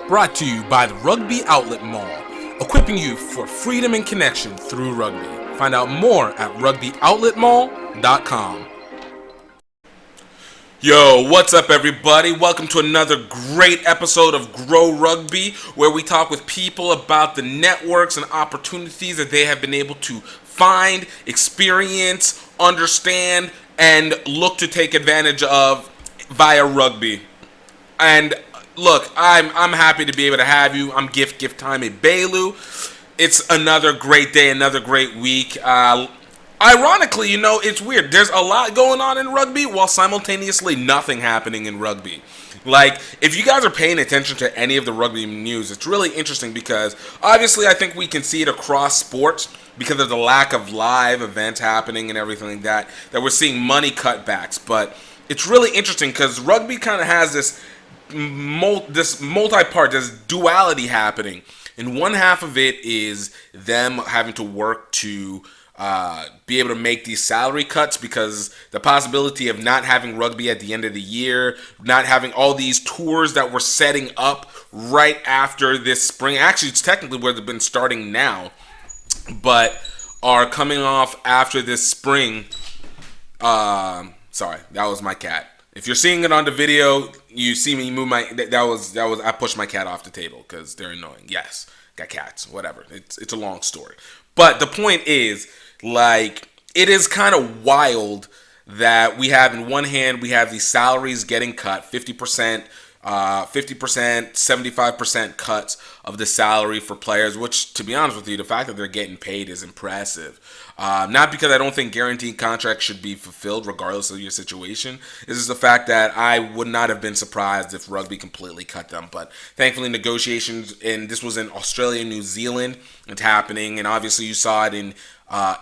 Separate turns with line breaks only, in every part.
Brought to you by the Rugby Outlet Mall, equipping you for freedom and connection through rugby. Find out more at rugbyoutletmall.com. Yo, what's up, everybody? Welcome to another great episode of Greaux Rugby, where we talk with people about the networks and opportunities that they have been able to find, experience, understand, and look to take advantage of via rugby. And look, I'm happy to be able to have you. I'm GiftTime at Bailu. It's another great day, another great week. Ironically, it's weird. There's a lot going on in rugby while simultaneously nothing happening in rugby. Like, if you guys are paying attention to any of the rugby news, it's really interesting because obviously I think we can see it across sports because of the lack of live events happening and everything like that we're seeing money cutbacks. But it's really interesting because rugby kind of has this multi-part, this duality happening. And one half of it is them having to work to be able to make these salary cuts because the possibility of not having rugby at the end of the year, not having all these tours that we're setting up right after this spring. Actually, it's technically where they've been starting now, but are coming off after this spring. Sorry, that was my cat. If you're seeing it on the video, you see me move my. That was. I pushed my cat off the table because they're annoying. Yes, got cats. Whatever. It's a long story. But the point is, like, it is kind of wild that we have, in one hand, we have these salaries getting cut, 50%, 75% cuts of the salary for players, which, to be honest with you, the fact that they're getting paid is impressive. Not because I don't think guaranteed contracts should be fulfilled regardless of your situation. This is the fact that I would not have been surprised if rugby completely cut them. But thankfully, negotiations, and this was in Australia and New Zealand, it's happening. And obviously you saw it in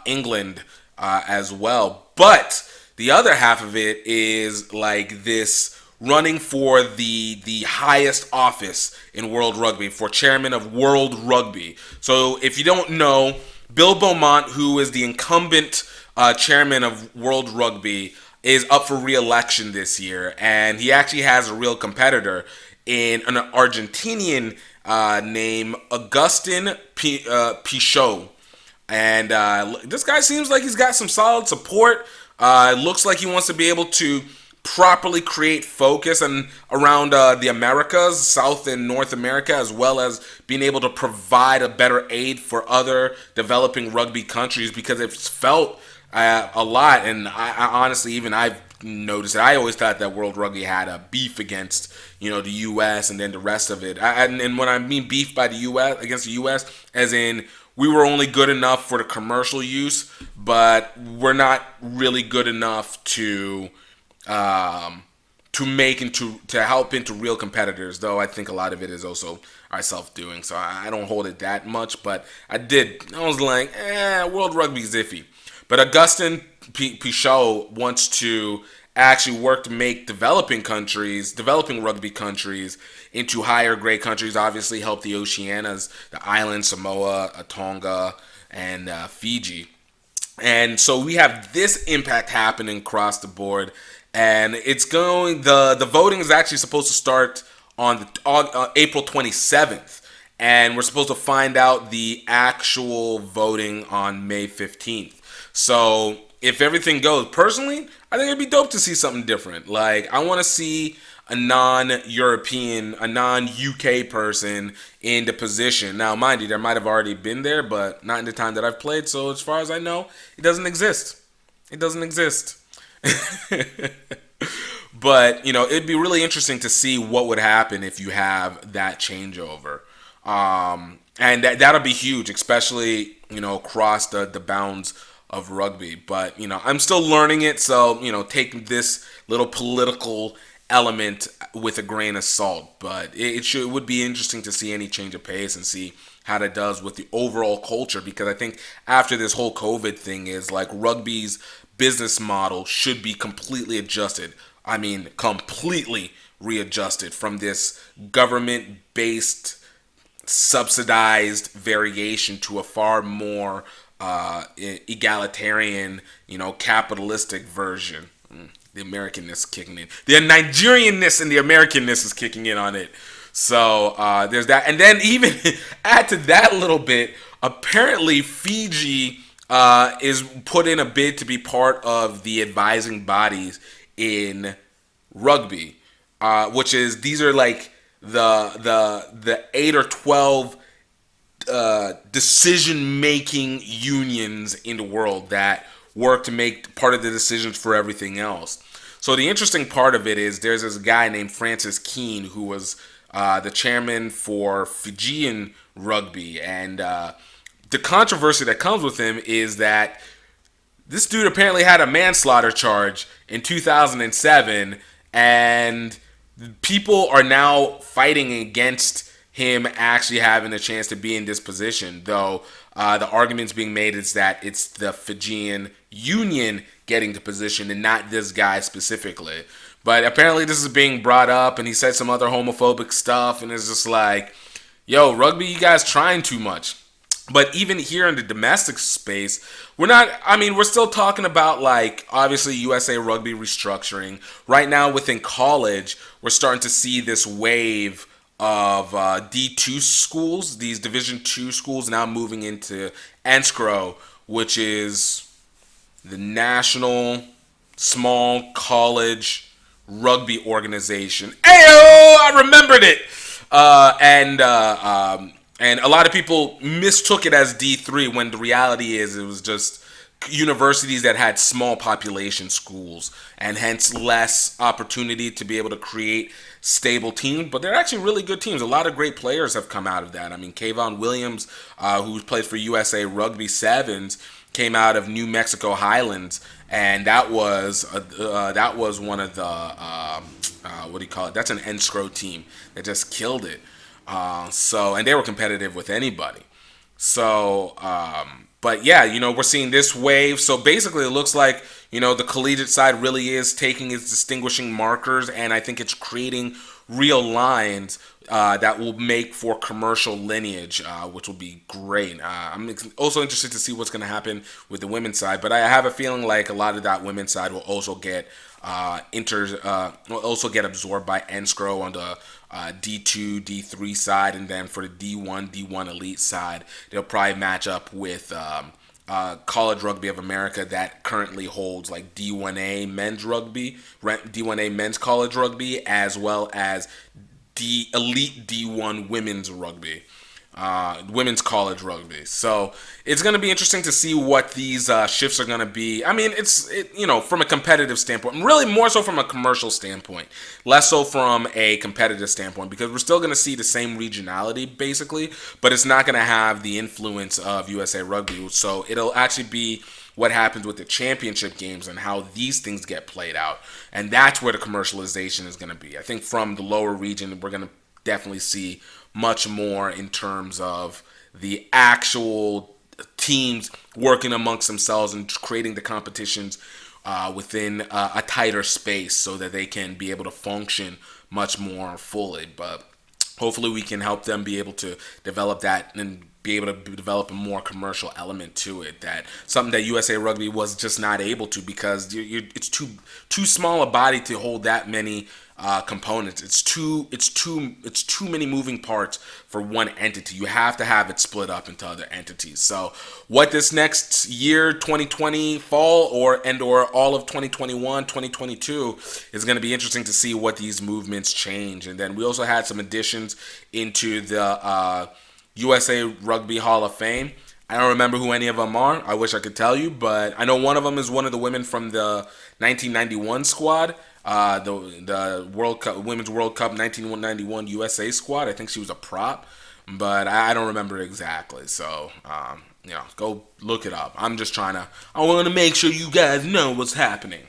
England as well. But the other half of it is like this running for the highest office in World Rugby, for chairman of World Rugby. So if you don't know, Bill Beaumont, who is the incumbent chairman of World Rugby, is up for re-election this year, and he actually has a real competitor in an Argentinian named Agustin Pichot. And this guy seems like he's got some solid support. It looks like he wants to be able to properly create focus and around the Americas, South and North America, as well as being able to provide a better aid for other developing rugby countries, because it's felt a lot. And I honestly, even I've noticed it. I always thought that World Rugby had a beef against the U.S. and then the rest of it. And when I mean beef by the U.S. against the U.S., as in we were only good enough for the commercial use, but we're not really good enough to make into to help into real competitors, though I think a lot of it is also our self-doing, so I don't hold it that much. But I was like, World Rugby's iffy. But Augustin Pichot wants to actually work to make developing rugby countries into higher grade countries, obviously help the Oceanias, the islands, Samoa, Tonga, and Fiji. And so we have this impact happening across the board. And it's going. The voting is actually supposed to start on April 27th, and we're supposed to find out the actual voting on May 15th. So if everything goes, personally, I think it'd be dope to see something different. Like, I want to see a non-European, a non-UK person in the position. Now, mind you, there might have already been there, but not in the time that I've played. So as far as I know, it doesn't exist. It doesn't exist. But it'd be really interesting to see what would happen if you have that changeover, and that'll be huge, especially across the bounds of rugby. But I'm still learning it, so take this little political element with a grain of salt. But it would be interesting to see any change of pace and see how that does with the overall culture, because I think after this whole COVID thing is like rugby's business model should be completely adjusted. I mean, completely readjusted from this government-based, subsidized variation to a far more egalitarian, capitalistic version. The Americanness kicking in. The Nigerianness and the Americanness is kicking in on it. So there's that. And then even add to that a little bit, apparently Fiji is put in a bid to be part of the advising bodies in rugby, which is these are like the 8 or 12 decision making unions in the world that work to make part of the decisions for everything else. So the interesting part of it is there's this guy named Francis Keane who was the chairman for Fijian rugby, and the controversy that comes with him is that this dude apparently had a manslaughter charge in 2007, and people are now fighting against him actually having a chance to be in this position, though the arguments being made is that it's the Fijian union getting the position and not this guy specifically. But apparently this is being brought up, and he said some other homophobic stuff, and it's just like, yo, rugby, you guys trying too much. But even here in the domestic space, we're still talking about, like, obviously USA Rugby restructuring. Right now within college, we're starting to see this wave of D2 schools, these Division II schools now moving into NSCRO, which is the National Small College Rugby Organization. Ayo, I remembered it. And a lot of people mistook it as D3 when the reality is it was just universities that had small population schools and hence less opportunity to be able to create stable teams. But they're actually really good teams. A lot of great players have come out of that. I mean, Kayvon Williams, who plays for USA Rugby Sevens, came out of New Mexico Highlands, and that was one of the what do you call it? That's an NSCRO team that just killed it. And they were competitive with anybody. So, but yeah, we're seeing this wave. So basically, it looks like, the collegiate side really is taking its distinguishing markers, and I think it's creating real lines that will make for commercial lineage, which will be great. I'm also interested to see what's going to happen with the women's side, but I have a feeling like a lot of that women's side will also get absorbed by NSCRO on the D2, D3 side, and then for the D1 Elite side, they'll probably match up with College Rugby of America that currently holds like D1A men's rugby, D1A men's college rugby, as well as Elite D1 women's rugby. Women's college rugby. So it's going to be interesting to see what these shifts are going to be. I mean, from a competitive standpoint, really more so from a commercial standpoint, less so from a competitive standpoint, because we're still going to see the same regionality basically, but it's not going to have the influence of USA Rugby. So it'll actually be what happens with the championship games and how these things get played out. And that's where the commercialization is going to be. I think from the lower region, we're going to definitely see much more in terms of the actual teams working amongst themselves and creating the competitions within a tighter space so that they can be able to function much more fully. But hopefully we can help them be able to develop that and be able to develop a more commercial element to it. That something that USA Rugby was just not able to, because it's too small a body to hold that many components. It's too many moving parts for one entity. You have to have it split up into other entities. So what this next year, 2020 fall or all of 2021, 2022 is going to be interesting to see what these movements change. And then we also had some additions into the USA Rugby Hall of Fame. I don't remember who any of them are. I wish I could tell you, but I know one of them is one of the women from the 1991 squad. The World Cup, Women's World Cup 1991 USA squad. I think she was a prop, but I don't remember exactly. So, go look it up. I want to make sure you guys know what's happening.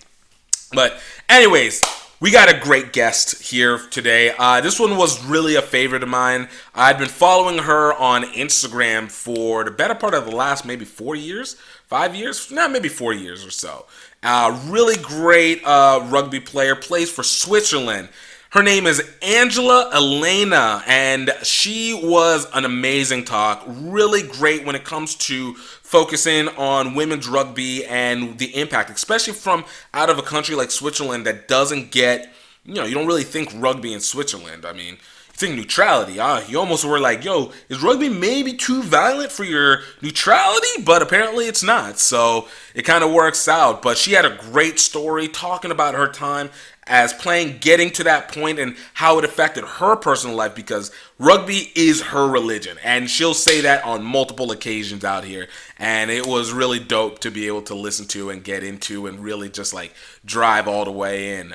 But anyways, we got a great guest here today. This one was really a favorite of mine. I'd been following her on Instagram for the better part of the last maybe 4 years, 5 years, maybe 4 years or so. Really great rugby player, plays for Switzerland. Her name is Elena, and she was an amazing talk. Really great when it comes to focusing on women's rugby and the impact, especially from out of a country like Switzerland that doesn't get, you don't really think rugby in Switzerland. I mean, think neutrality. You almost were like, yo, is rugby maybe too violent for your neutrality? But apparently it's not. So it kind of works out. But she had a great story talking about her time as playing, getting to that point and how it affected her personal life, because rugby is her religion. And she'll say that on multiple occasions out here. And it was really dope to be able to listen to and get into and really just like drive all the way in,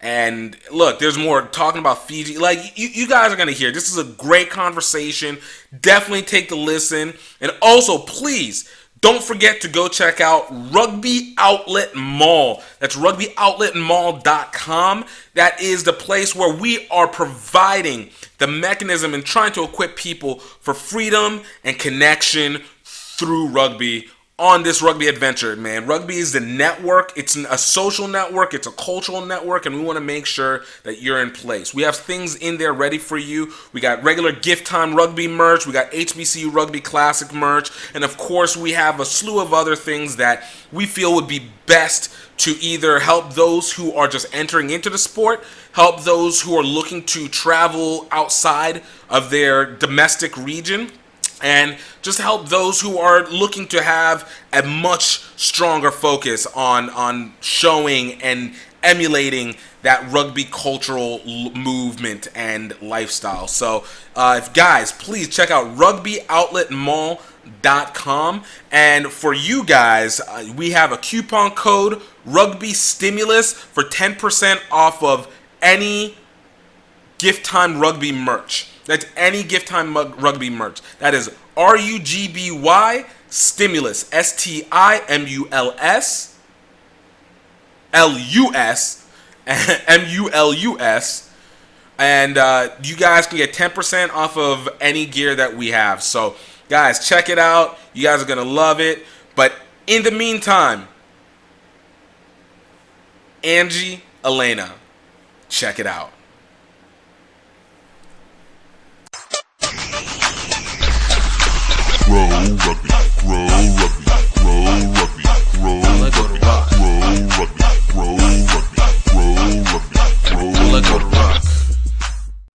And look, there's more talking about Fiji. Like, you guys are going to hear. This is a great conversation. Definitely take the listen. And also, please, don't forget to go check out Rugby Outlet Mall. That's rugbyoutletmall.com. That is the place where we are providing the mechanism and trying to equip people for freedom and connection through rugby on this rugby adventure, man. Rugby is the network. It's a social network. It's a cultural network, and we want to make sure that you're in place. We have things in there ready for you. We got regular GiftTime rugby merch. We got HBCU Rugby Classic merch. And, of course, we have a slew of other things that we feel would be best to either help those who are just entering into the sport, help those who are looking to travel outside of their domestic region, and just help those who are looking to have a much stronger focus on showing and emulating that rugby cultural movement and lifestyle. So, guys, please check out rugbyoutletmall.com. And for you guys, we have a coupon code, Rugby Stimulus, for 10% off of any GiftTime Rugby merch. That's any GiftTime Rugby merch. That is RUGBY Stimulus, STIMULS LUS MULUS, and you guys can get 10% off of any gear that we have. So, guys, check it out. You guys are gonna love it. But in the meantime, Angie, Elena, check it out.
Grow rugby, grow rugby, grow rugby, grow rugby, grow rugby, grow rugby, grow rugby, grow rugby.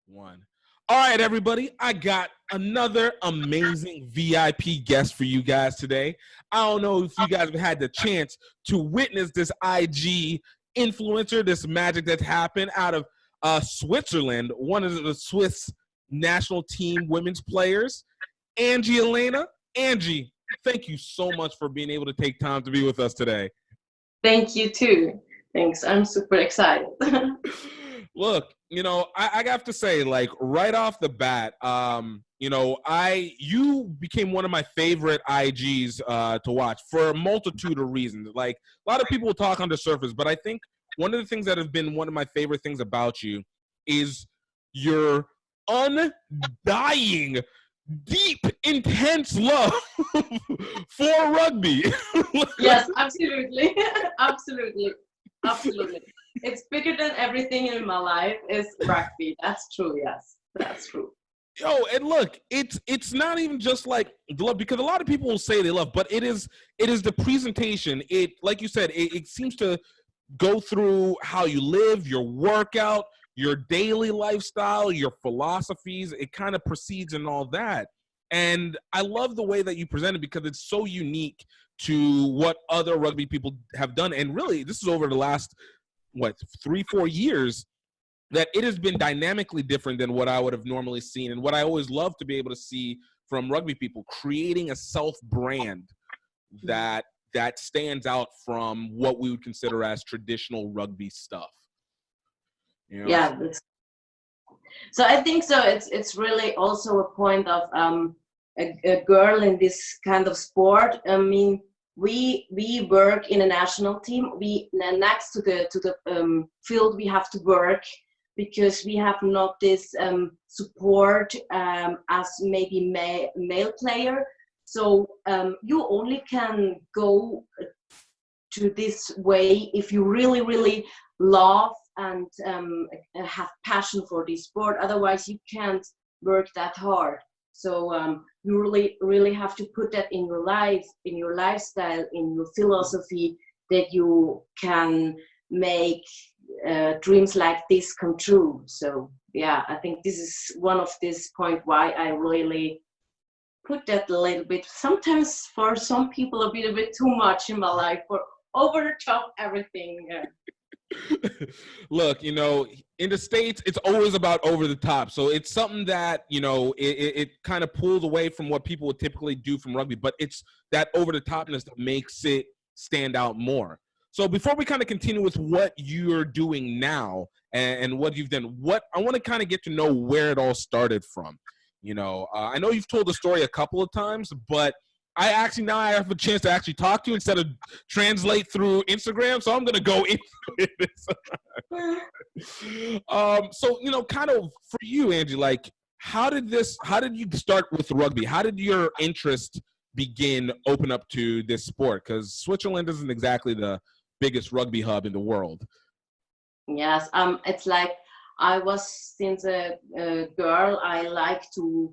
One. All right, everybody. I got another amazing VIP guest for you guys today. I don't know if you guys have had the chance to witness this IG influencer, this magic that's happened out of Switzerland, one of the Swiss national team women's players, Angie, Elena. Angie, thank you so much for being able to take time to be with us today.
Thank you too. Thanks. I'm super excited.
Look, I have to say, like, right off the bat, you became one of my favorite IGs to watch for a multitude of reasons. Like, a lot of people talk on the surface, but I think one of the things that have been one of my favorite things about you is your undying, deep, intense love for rugby.
Yes, absolutely. Absolutely. It's bigger than everything in my life is rugby. That's true. Yes, that's true.
Yo, and look, it's not even just like the love, because a lot of people will say they love, but it is the presentation. It, like you said, it seems to go through how you live, your workout, your daily lifestyle, your philosophies. It kind of proceeds in all that. And I love the way that you present it, because it's so unique to what other rugby people have done. And really, this is over the last, 3-4 years, that it has been dynamically different than what I would have normally seen. And what I always love to be able to see from rugby people, creating a self-brand that stands out from what we would consider as traditional rugby stuff.
Yeah. So I think so. It's really also a point of a girl in this kind of sport. I mean, we work in a national team. We next to the field we have to work, because we have not this support as maybe male player. So you only can go to this way if you really, really love and have passion for this sport. Otherwise, you can't work that hard. So you really, really have to put that in your life, in your lifestyle, in your philosophy, that you can make dreams like this come true. So yeah, I think this is one of this point why I really put that a little bit, sometimes for some people a bit too much in my life, for over the top everything.
Look, in the States, it's always about over the top. So it's something that, it kind of pulls away from what people would typically do from rugby, but it's that over the topness that makes it stand out more. So before we kind of continue with what you're doing now and what you've done, I want to kind of get to know where it all started from. I know you've told the story a couple of times, but I have a chance to actually talk to you instead of translate through Instagram. So I'm going to go into it. So, kind of for you, Angie, like, how did you start with rugby? How did your interest begin open up to this sport? Because Switzerland isn't exactly the biggest rugby hub in the world.
Yes, it's like I was, since a girl, I like to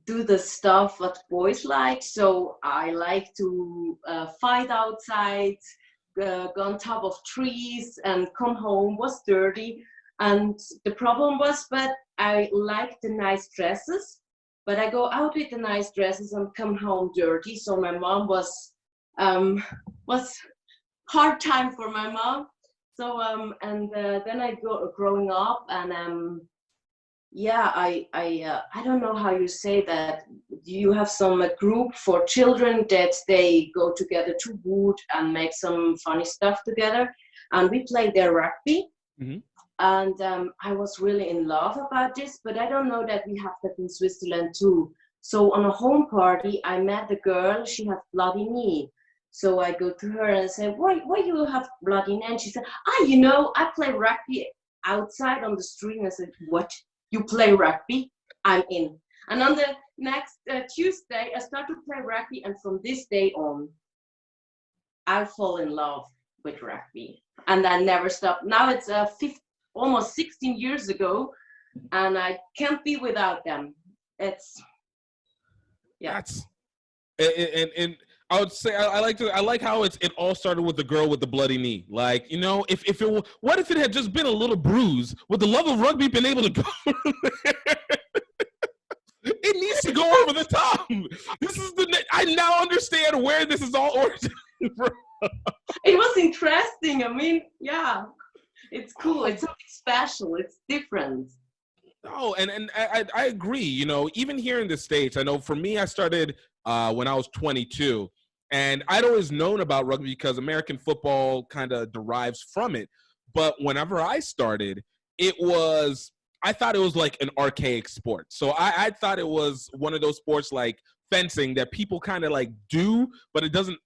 do the stuff what boys like. So I like to fight outside, go on top of trees, and come home was dirty. And the problem was, but I like the nice dresses, but I go out with the nice dresses and come home dirty. So my mom was hard time for my mom. So then I growing up, and yeah, I don't know how you say that. You have some group for children that they go together to wood and make some funny stuff together, and we play their rugby.
Mm-hmm.
And I was really in love about this, but I don't know that we have that in Switzerland too. So on a home party, I met a girl. She had bloody knee. So I go to her and say, why you have bloody knee? And she said, I play rugby outside on the street. And I said, what? You play rugby? I'm in. And on the next Tuesday, I start to play rugby. And from this day on, I fall in love with rugby. And I never stopped. Now it's almost 16 years ago, and I can't be without them. It's, yeah.
And I would say I like how it all started with the girl with the bloody knee. Like, what if it had just been a little bruise? Would the love of rugby been able to go? It needs to go over the top. I now understand where this is all originated from.
It was interesting. I mean, yeah, it's cool. It's something special. It's different.
Oh, and I agree. Even here in the States, I know for me, I started when I was 22, and I'd always known about rugby because American football kind of derives from it. But whenever I started, I thought it was like an archaic sport. So I thought it was one of those sports like fencing that people kind of like do, but it doesn't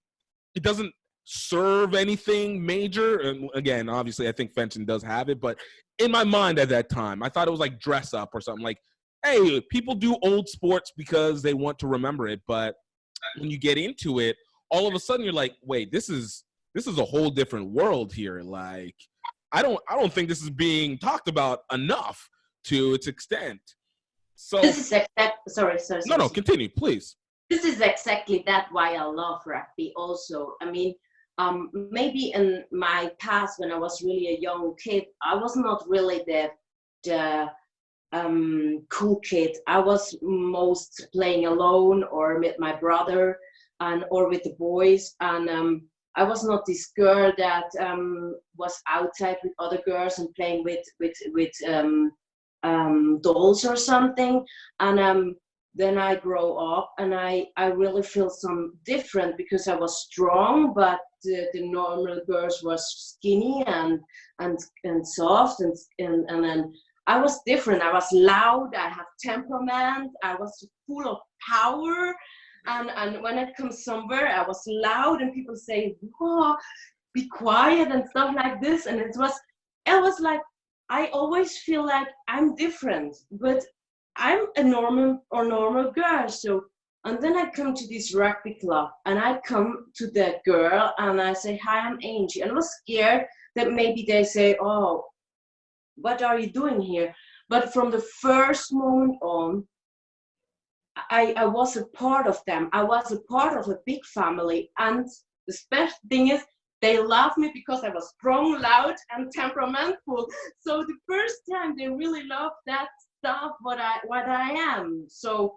serve anything major. And again, obviously, I think fencing does have it, but in my mind at that time, I thought it was like dress up or something. Like, hey, people do old sports because they want to remember it, but when you get into it, all of a sudden you're like, wait, this is a whole different world here. Like, I don't think this is being talked about enough to its extent. So
this is sorry.
No, continue, please.
This is exactly that why I love rugby also. I mean, maybe in my past when I was really a young kid, I was not really the cool kid. I was most playing alone or with my brother or with the boys, and I was not this girl that was outside with other girls and playing with dolls or something. And then I grow up and I really feel some different because I was strong, but the normal girls was skinny and soft and then I was different. I was loud. I have temperament. I was full of power. And when it comes somewhere, I was loud and people say, "Oh, be quiet" and stuff like this. And it was like, I always feel like I'm different, but I'm a normal girl. So, and then I come to this rugby club and I come to that girl and I say, "Hi, I'm Angie." And I was scared that maybe they say, "Oh, what are you doing here?" But from the first moment on, I was a part of them. I was a part of a big family. And the special thing is, they love me because I was strong, loud, and temperamental. So the first time they really love that stuff, what I am. So,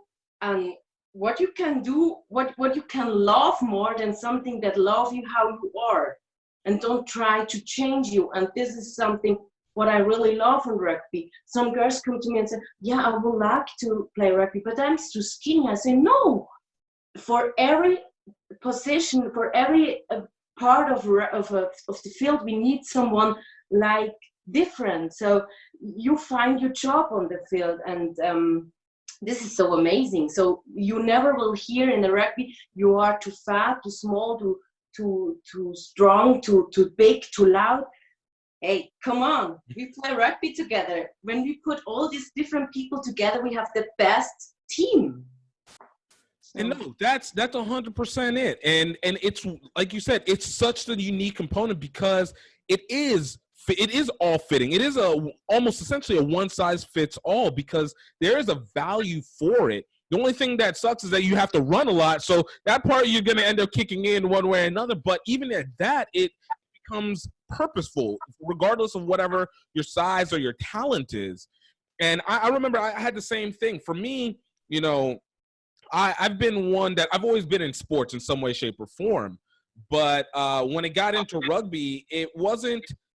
what you can do, what you can love more than something that loves you how you are, and don't try to change you. And this is something what I really love in rugby. Some girls come to me and say, yeah, I would like to play rugby, but I'm too skinny. I say, no, for every position, for every part of the field, we need someone like different. So you find your job on the field, and this is so amazing. So you never will hear in the rugby, you are too fat, too small, too strong, too big, too loud. Hey, come on, we play rugby together. When we put all these different people together, we have the best team. So.
And no, that's 100% it. And it's like you said, it's such a unique component because it is all fitting. It is almost essentially a one size fits all because there is a value for it. The only thing that sucks is that you have to run a lot. So that part you're going to end up kicking in one way or another. But even at that, it becomes purposeful, regardless of whatever your size or your talent is. And I remember I had the same thing. For me, you know, I've been one that I've always been in sports in some way, shape, or form. But when it got into rugby,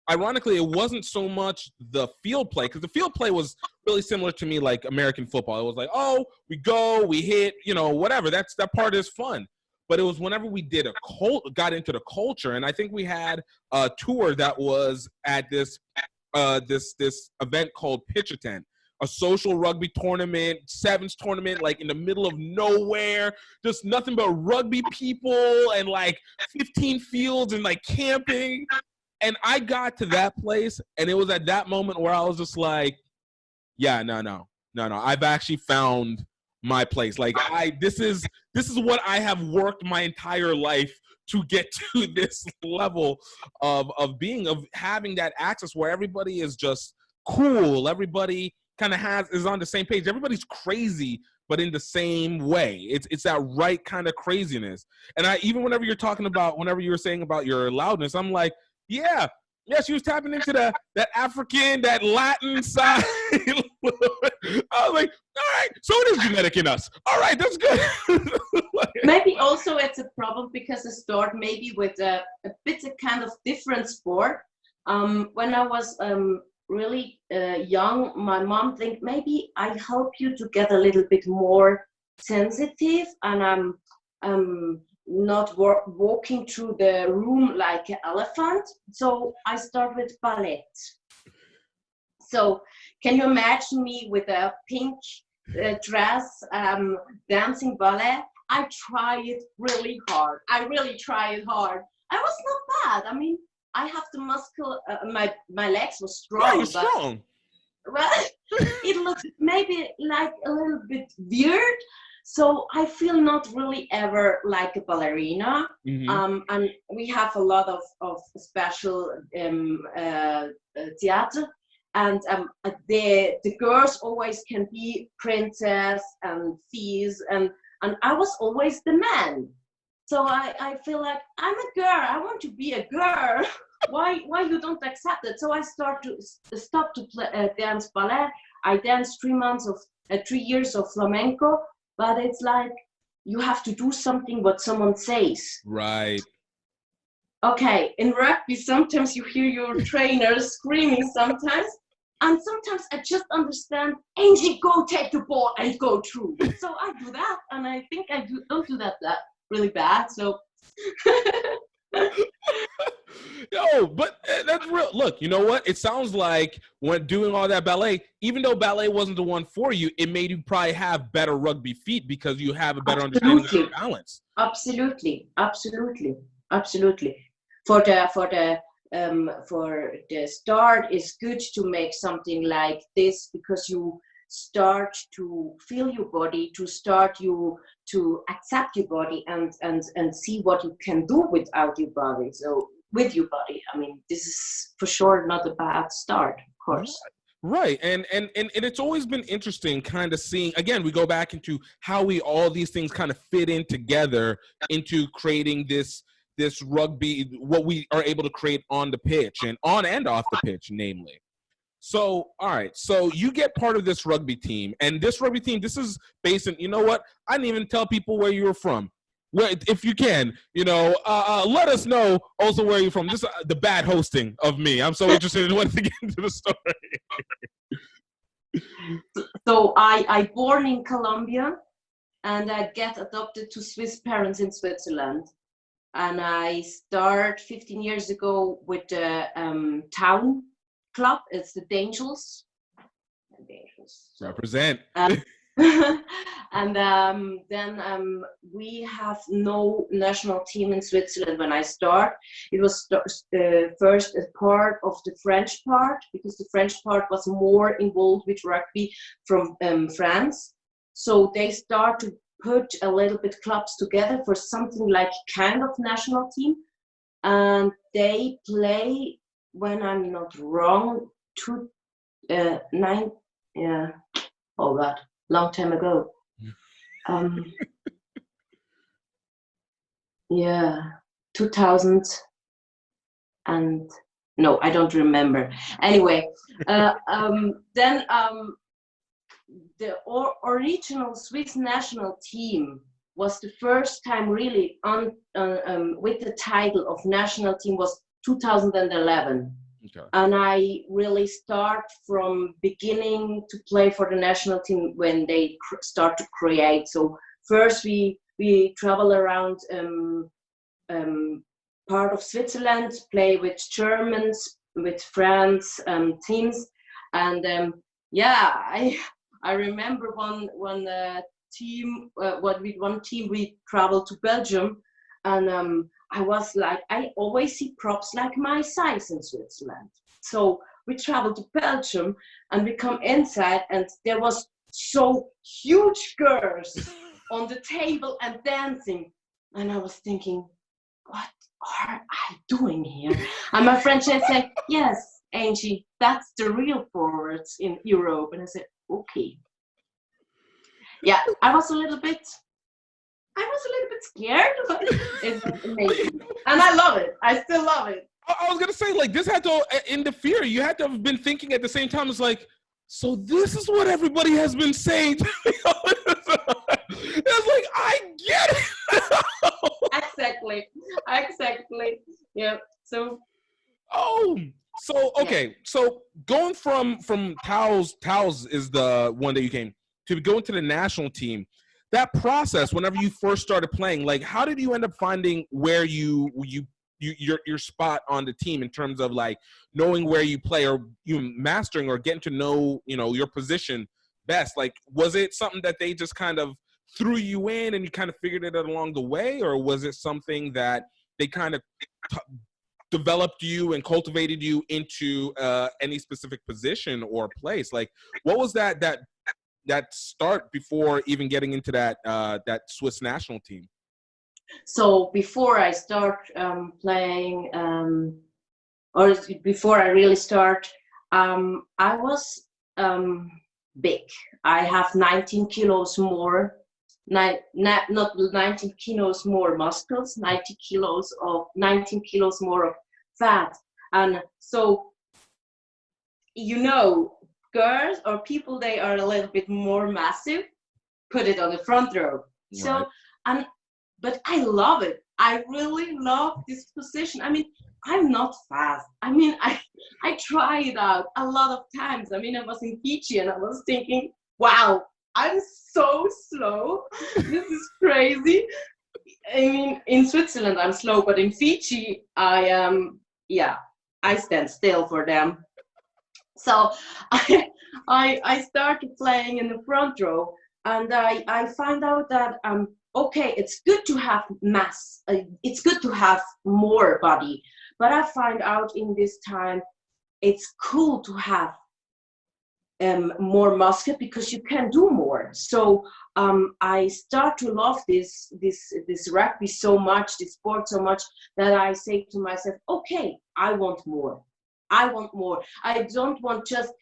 ironically, it wasn't so much the field play, because the field play was really similar to me like American football. It was like, oh, we go, we hit, you know, whatever. That part is fun. But it was whenever we got into the culture, and I think we had a tour that was at this event called Pitch a Tent, a social rugby tournament, sevens tournament, like in the middle of nowhere, just nothing but rugby people and like 15 fields and like camping. And I got to that place, and it was at that moment where I was just like, yeah, no. I've actually found my place. Like this is what I have worked my entire life to get to this level of having that access where everybody is just cool. Everybody kind of is on the same page. Everybody's crazy, but in the same way. It's that right kind of craziness. And even whenever you were saying about your loudness, I'm like, yeah, she was tapping into that African, that Latin side. I was like, all right, so it is genetic in us. All right, that's good.
Maybe also it's a problem because I start maybe with a bit of kind of different sport. When I was really young, my mom think maybe I help you to get a little bit more sensitive, and I'm not walking through the room like an elephant. So I start with ballet. So can you imagine me with a pink dress dancing ballet? I try it really hard. I really try it hard. I was not bad. I mean, I have the muscle. My legs were strong.
Yeah, you're strong.
Well, it looks maybe like a little bit weird. So I feel not really ever like a ballerina. Mm-hmm. And we have a lot of special theater. And the girls always can be princess and fees. And I was always the man. So I feel like I'm a girl. I want to be a girl. Why you don't accept it? So I stop to play, dance ballet. I danced 3 years of flamenco. But it's like you have to do something what someone says.
Right.
Okay, in rugby, sometimes you hear your trainer screaming sometimes. And sometimes I just understand, Angie, go take the ball and go through. So I do that, and I think I don't do that really bad. So.
Yo, but that's real. Look, you know what? It sounds like when doing all that ballet, even though ballet wasn't the one for you, it made you probably have better rugby feet because you have a better understanding of your balance.
Absolutely. For the start, it's good to make something like this because you start to feel your body, to start you to accept your body and see what you can do without your body. So with your body, I mean, this is for sure not a bad start, of course.
Right. And it's always been interesting kind of seeing, again, we go back into how all these things kind of fit in together into creating this this rugby, what we are able to create on the pitch and on and off the pitch, namely. So, all right. So you get part of this rugby team, and this rugby team, this is based in, you know what? I didn't even tell people where you were from. Well, if you can, let us know also where you're from. This is the bad hosting of me. I'm so interested in wanting to get into the story.
So I born in Colombia, and I get adopted to Swiss parents in Switzerland. And I start 15 years ago with the town club. It's the Angels.
Represent.
And then we have no national team in Switzerland when I start. It was first a part of the French part, because the French part was more involved with rugby from France. So they start to put a little bit clubs together for something like kind of national team. And they play, when I'm not wrong, long time ago. 2000 and no, I don't remember. Anyway, then the original Swiss national team was the first time really on with the title of national team was 2011. Okay. And I really start from beginning to play for the national team when they start to create. So first we travel around part of Switzerland, play with Germans, with France teams, and I remember one team. With one team we traveled to Belgium, and I was like, I always see props like my size in Switzerland. So we traveled to Belgium, and we come inside, and there was so huge girls on the table and dancing, and I was thinking, what are I doing here? And my friend said, yes, Angie, that's the real forwards in Europe. And I said, okay. Yeah, I was a little bit scared, but it's amazing. And I love it. I still love it.
I was going to say, like, this had to interfere. You had to have been thinking at the same time. It's like, so this is what everybody has been saying to me. It's like, I get it. Exactly. Yeah. So.
Oh.
So, okay. Yeah. So going from Towels is the one that you came to go into the national team. That process, whenever you first started playing, like, how did you end up finding where your spot on the team in terms of like knowing where you play, or you mastering or getting to know, your position best? Like, was it something that they just kind of threw you in and you kind of figured it out along the way, or was it something that they kind of developed you and cultivated you into any specific position or place? Like, what was that start before even getting into that Swiss national team?
So before I start playing, or before I really start, I was big. I have 19 kilos more, not 19 kilos more muscles, 19 kilos more of fat. And so, girls or people, they are a little bit more massive, put it on the front row. Right. So, but I love it. I really love this position. I mean, I'm not fast. I mean, I tried it out a lot of times. I mean, I was in Fiji and I was thinking, wow, I'm so slow. This is crazy. I mean, in Switzerland, I'm slow, but in Fiji, I am, I stand still for them. So I started playing in the front row, and I find out that okay, it's good to have mass, it's good to have more body, but I find out in this time it's cool to have more muscle, because you can do more. So I start to love this rugby so much, this sport so much, that I say to myself, okay, I want more. I don't want just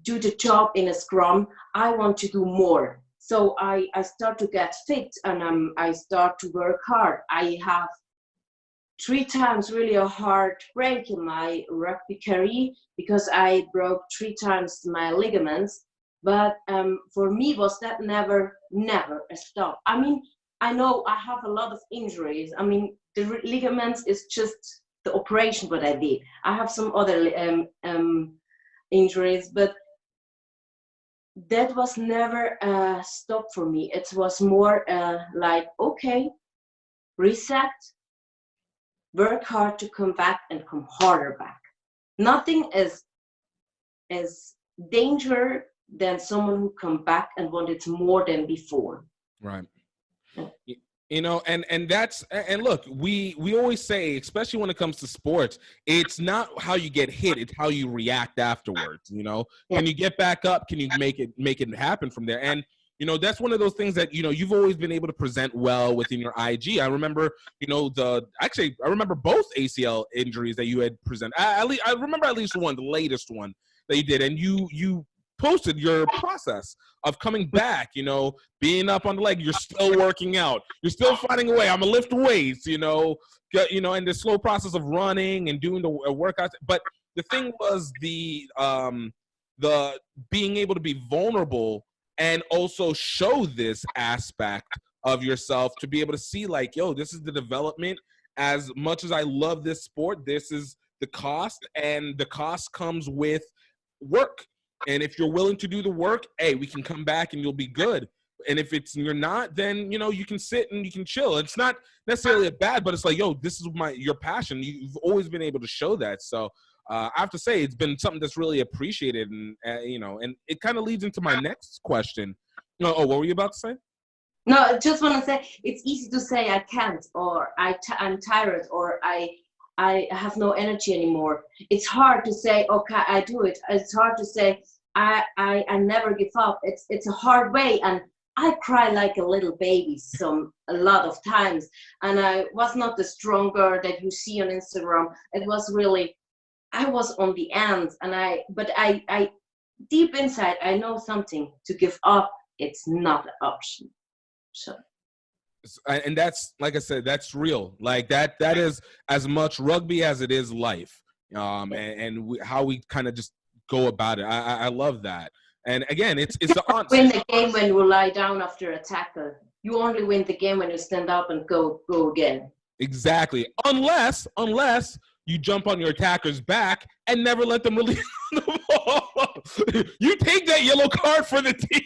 do the job in a scrum. I want to do more. So I start to get fit, and I start to work hard. I have 3 times really a hard break in my rugby career because I broke 3 times my ligaments. But for me, was that never a stop. I mean, I know I have a lot of injuries. I mean, the ligaments is just the operation what I did. I have some other injuries, but that was never a stop for me. It was more like, okay, reset, work hard to come back and come harder back. Nothing is danger than someone who come back and wanted more than before.
Right. You know, and that's, and look, we always say, especially when it comes to sports, it's not how you get hit, it's how you react afterwards. You know, can you get back up? Can you make it happen from there? And you know, that's one of those things that, you know, you've always been able to present well within your IG. I remember, you know, I remember both ACL injuries that you had presented. I remember at least one, the latest one that you did, and you posted your process of coming back, you know, being up on the leg. You're still working out. You're still finding a way. I'm gonna lift weights, you know, and the slow process of running and doing the workouts. But the thing was the being able to be vulnerable and also show this aspect of yourself, to be able to see like, yo, this is the development. As much as I love this sport, this is the cost, and the cost comes with work. And if you're willing to do the work, hey, we can come back and you'll be good. And if you're not, then, you know, you can sit and you can chill. It's not necessarily a bad, but it's like, yo, this is your passion. You've always been able to show that. So I have to say, it's been something that's really appreciated. And, you know, and it kind of leads into my next question. Oh, what were you about to say?
No, I just want to say, it's easy to say I can't, or I'm tired, or I have no energy anymore. It's hard to say, okay, I do it. It's hard to say, I never give up. It's a hard way, and I cry like a little baby a lot of times, and I was not the stronger that you see on Instagram. It was really, I was on the end, but I deep inside, I know something. To give up, it's not an option. So.
And that's, like I said, that's real. Like that is as much rugby as it is life. How we kind of just go about it. I love that. And again, it's the honest.
Win the game when you lie down after a tackle. You only win the game when you stand up and go again.
Exactly. Unless you jump on your attacker's back and never let them release the ball. You take that yellow card for the team.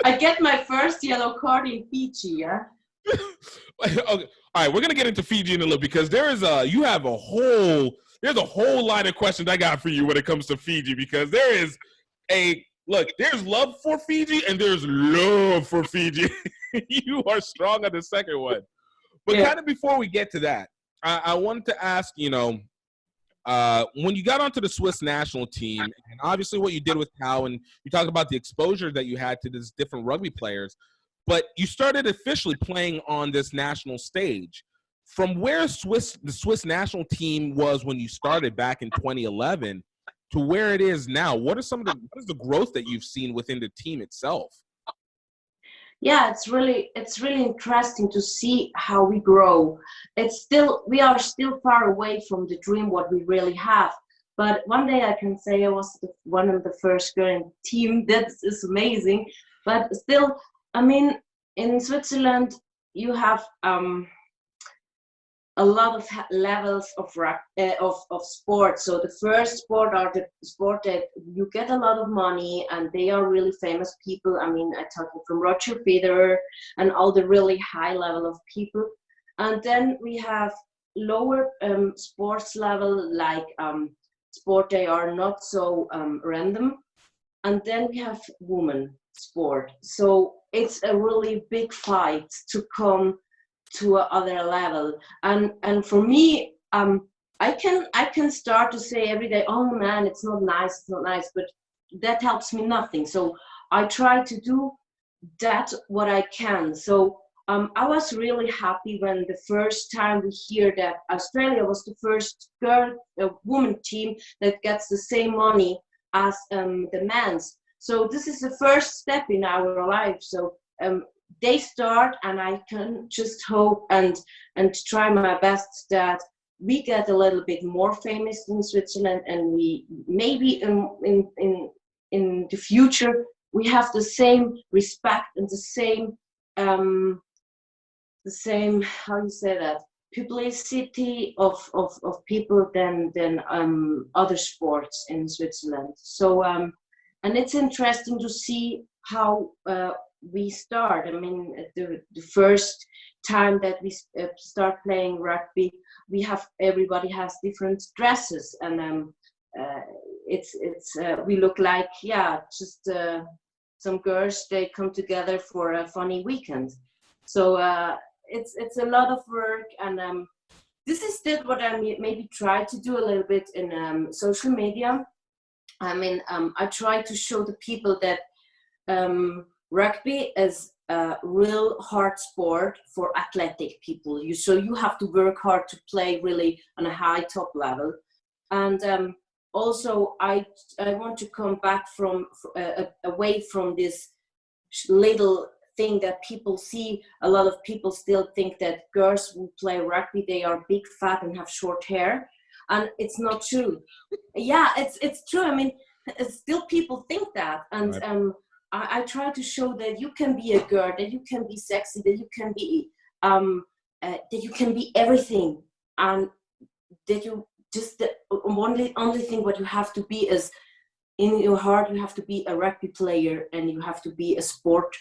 I get my first yellow card in Fiji, yeah?
Okay. All right, we're gonna get into Fiji in a little, because there's a whole line of questions I got for you when it comes to Fiji, because there's love for Fiji and there's love for Fiji. You are strong on the second one. But kind of before we get to that, I wanted to ask, you know, when you got onto the Swiss national team, and obviously what you did with Cal, and you talked about the exposure that you had to these different rugby players, but you started officially playing on this national stage. From where the Swiss national team was when you started back in 2011 to where it is now, what is the growth that you've seen within the team itself?
Yeah, it's really interesting to see how we grow. We are still far away from the dream what we really have. But one day I can say I was one of the first girl in the team. That is amazing. But still, I mean, in Switzerland you have a lot of levels of sport. So the first sport are the sport that you get a lot of money, and they are really famous people. I mean, I talk from Roger Federer and all the really high level of people. And then we have lower sports level, like sport they are not so random. And then we have women sport. So it's a really big fight to come to another level, and for me, I can start to say every day, oh man, it's not nice, but that helps me nothing. So I try to do that what I can. So I was really happy when the first time we hear that Australia was the first woman team that gets the same money as the men's. So this is the first step in our life. So they start, and I can just hope and try my best that we get a little bit more famous in Switzerland, and we maybe in the future we have the same respect and the same how you say that, publicity of people than other sports in Switzerland. So and it's interesting to see how we start. I mean, the first time that we start playing rugby, everybody has different dresses, and it's we look like just some girls, they come together for a funny weekend. So it's a lot of work, and this is still what I maybe try to do a little bit in social media. I mean, I try to show the people that rugby is a real hard sport for athletic people. So you have to work hard to play really on a high top level. And also I want to come back from away from this little thing that people see. A lot of people still think that girls who play rugby, they are big, fat, and have short hair, and it's not true. Yeah, it's true. I mean, still people think that, and right. I try to show that you can be a girl, that you can be sexy, that you can be everything, and that you just the only thing what you have to be is, in your heart, you have to be a rugby player, and you have to be a sport.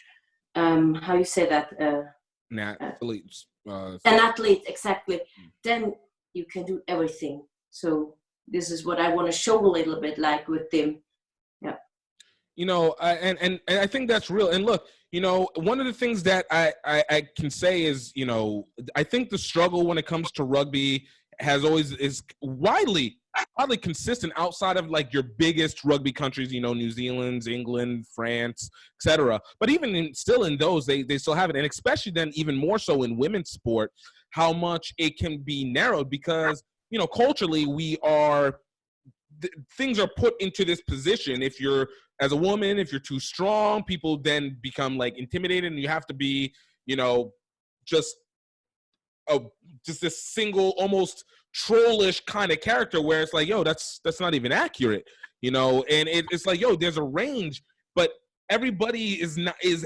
How you say that?
An athlete.
An athlete, exactly. Then you can do everything. So this is what I want to show a little bit, like with them. Yeah.
You know, and I think that's real. And look, you know, one of the things that I can say is, you know, I think the struggle when it comes to rugby is widely consistent outside of like your biggest rugby countries, you know, New Zealand, England, France, etc. But even still in those, they still have it. And especially then even more so in women's sport, how much it can be narrowed because, you know, culturally things are put into this position. If you're, as a woman, if you're too strong, people then become like intimidated, and you have to be, you know, just this single, almost trollish kind of character where it's like, yo, that's not even accurate, you know. And it's like, yo, there's a range, but everybody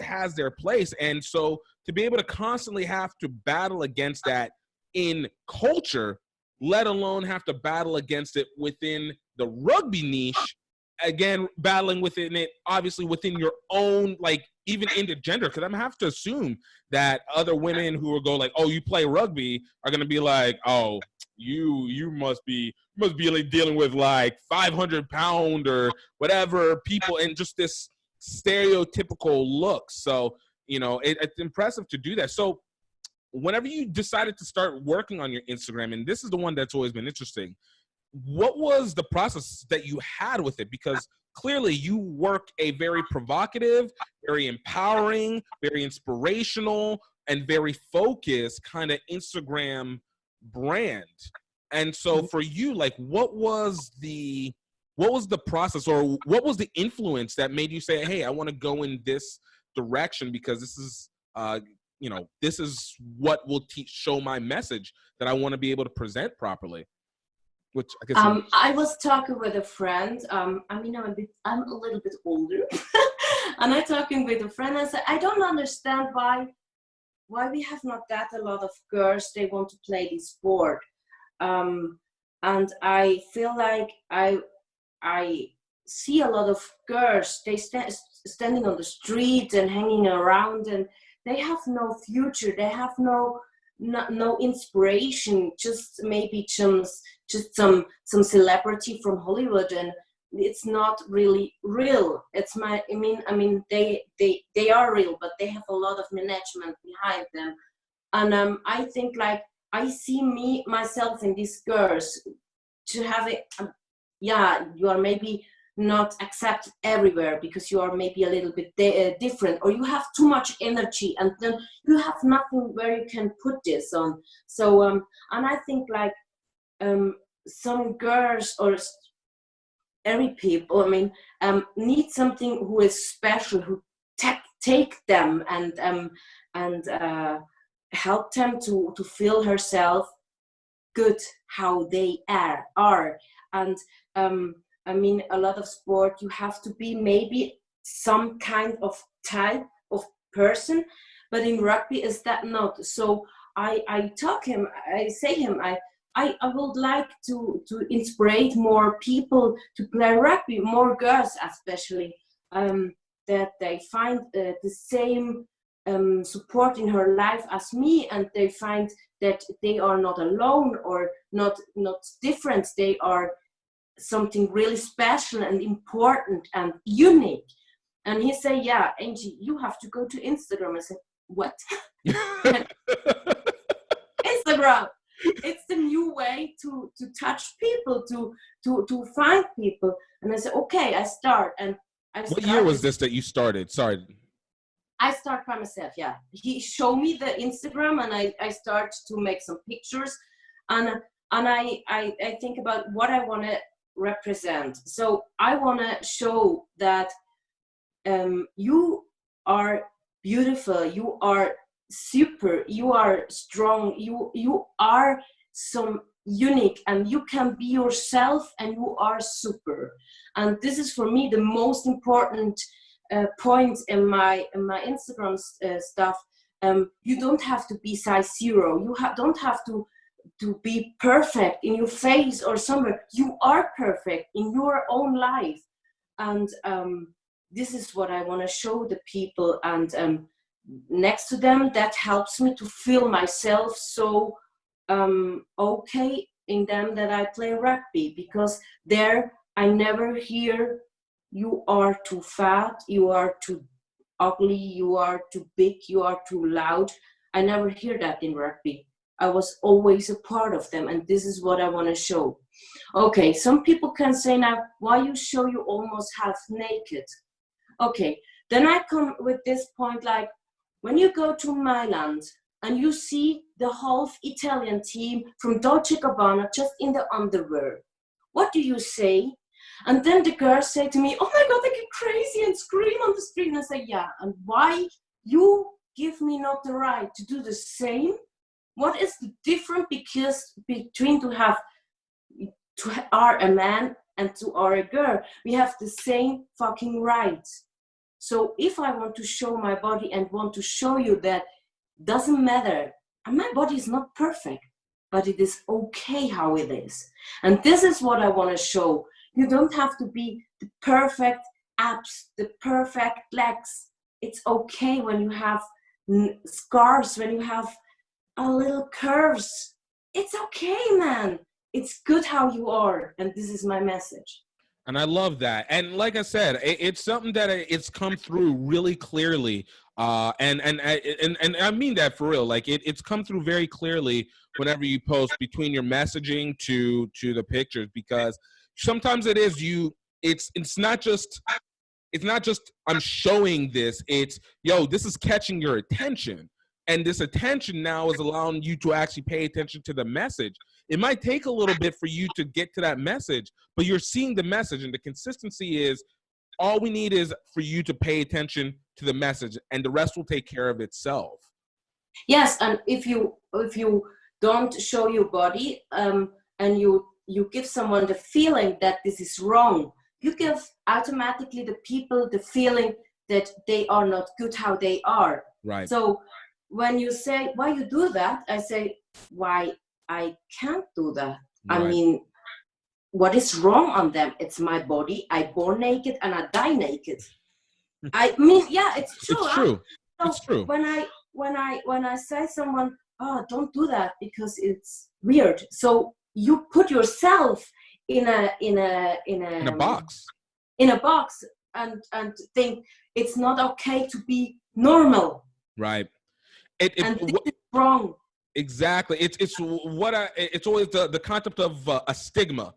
has their place. And so to be able to constantly have to battle against that in culture, let alone have to battle against it within the rugby niche, again, battling within it, obviously within your own, like, even intergender, because I'm gonna have to assume that other women who will go like, oh, you play rugby, are gonna be like, oh, you must be like dealing with like 500-pound or whatever people, and just this stereotypical look. So, you know, it's impressive to do that. So whenever you decided to start working on your Instagram, and this is the one that's always been interesting, what was the process that you had with it? Because clearly you work a very provocative, very empowering, very inspirational, and very focused kind of Instagram brand. And so for you, like, what was the process, or what was the influence that made you say, hey, I want to go in this direction because this is, you know, this is what will show my message that I want to be able to present properly? Which I guess
I was talking with a friend. I mean, I'm a little bit older, and I'm talking with a friend. I said, I don't understand why we have not that a lot of girls, they want to play this sport, and I feel like I see a lot of girls, they standing on the street and hanging around, and they have no future. They have no inspiration. Just maybe just some celebrity from Hollywood, and it's not really real. It's I mean they are real, but they have a lot of management behind them. And I think, like, I see myself in these girls to have it. You are maybe not accepted everywhere because you are maybe a little bit different, or you have too much energy, and then you have nothing where you can put this on. So and I think, like, some girls, or every people, I mean, need something who is special, who take them and help them to feel herself good how they are. And I mean, a lot of sport, you have to be maybe some kind of type of person, but in rugby is that not. So I would like to inspire more people to play rugby, more girls especially, that they find the same support in her life as me, and they find that they are not alone or not different. They are something really special and important and unique. And he said, yeah, Angie, you have to go to Instagram. I said, what? Instagram. It's the new way to touch people, to find people. And I said, okay, I start. And
what year was this that you started? Sorry.
I start by myself, yeah. He showed me the Instagram, and I start to make some pictures, and I think about what I want to represent. So I want to show that you are beautiful, you are super, you are strong, you are some unique, and you can be yourself, and you are super. And this is for me the most important point in my Instagram stuff. You don't have to be size 0. You don't have to be perfect in your face or somewhere. You are perfect in your own life, and this is what I want to show the people. And next to them, that helps me to feel myself so okay in them, that I play rugby, because there I never hear you are too fat, you are too ugly, you are too big, you are too loud. I never hear that in rugby. I was always a part of them, and this is what I want to show. Okay, some people can say now, why you show you almost half naked? Okay, then I come with this point, like, when you go to Milan and you see the whole Italian team from Dolce & Gabbana just in the underwear, what do you say? And then the girls say to me, oh my God, I get crazy and scream on the street. And I say, yeah, and why you give me not the right to do the same? What is the difference between to are a man and to are a girl? We have the same fucking rights. So if I want to show my body and want to show you that doesn't matter, and my body is not perfect, but it is okay how it is. And this is what I want to show. You don't have to be the perfect abs, the perfect legs. It's okay when you have scars, when you have a little curves. It's okay, man. It's good how you are. And this is my message.
And I love that. And like I said, it's something that it's come through really clearly. And I mean that for real. Like it's come through very clearly whenever you post, between your messaging to the pictures, because sometimes it's not just I'm showing this. It's, yo, this is catching your attention. And this attention now is allowing you to actually pay attention to the message. It might take a little bit for you to get to that message, but you're seeing the message, and the consistency is all we need is for you to pay attention to the message, and the rest will take care of itself.
Yes, and if you don't show your body, and you give someone the feeling that this is wrong, you give automatically the people the feeling that they are not good how they are.
Right.
So when you say, why you do that? I say, why I can't do that. Right. I mean, what is wrong on them? It's my body. I born naked and I die naked. I mean, yeah, it's true.
It's true.
So
it's true.
When I say someone, oh, don't do that because it's weird. So you put yourself in a box. In a box and think it's not okay to be normal.
Right.
And this is wrong.
Exactly. It's always the concept of a stigma.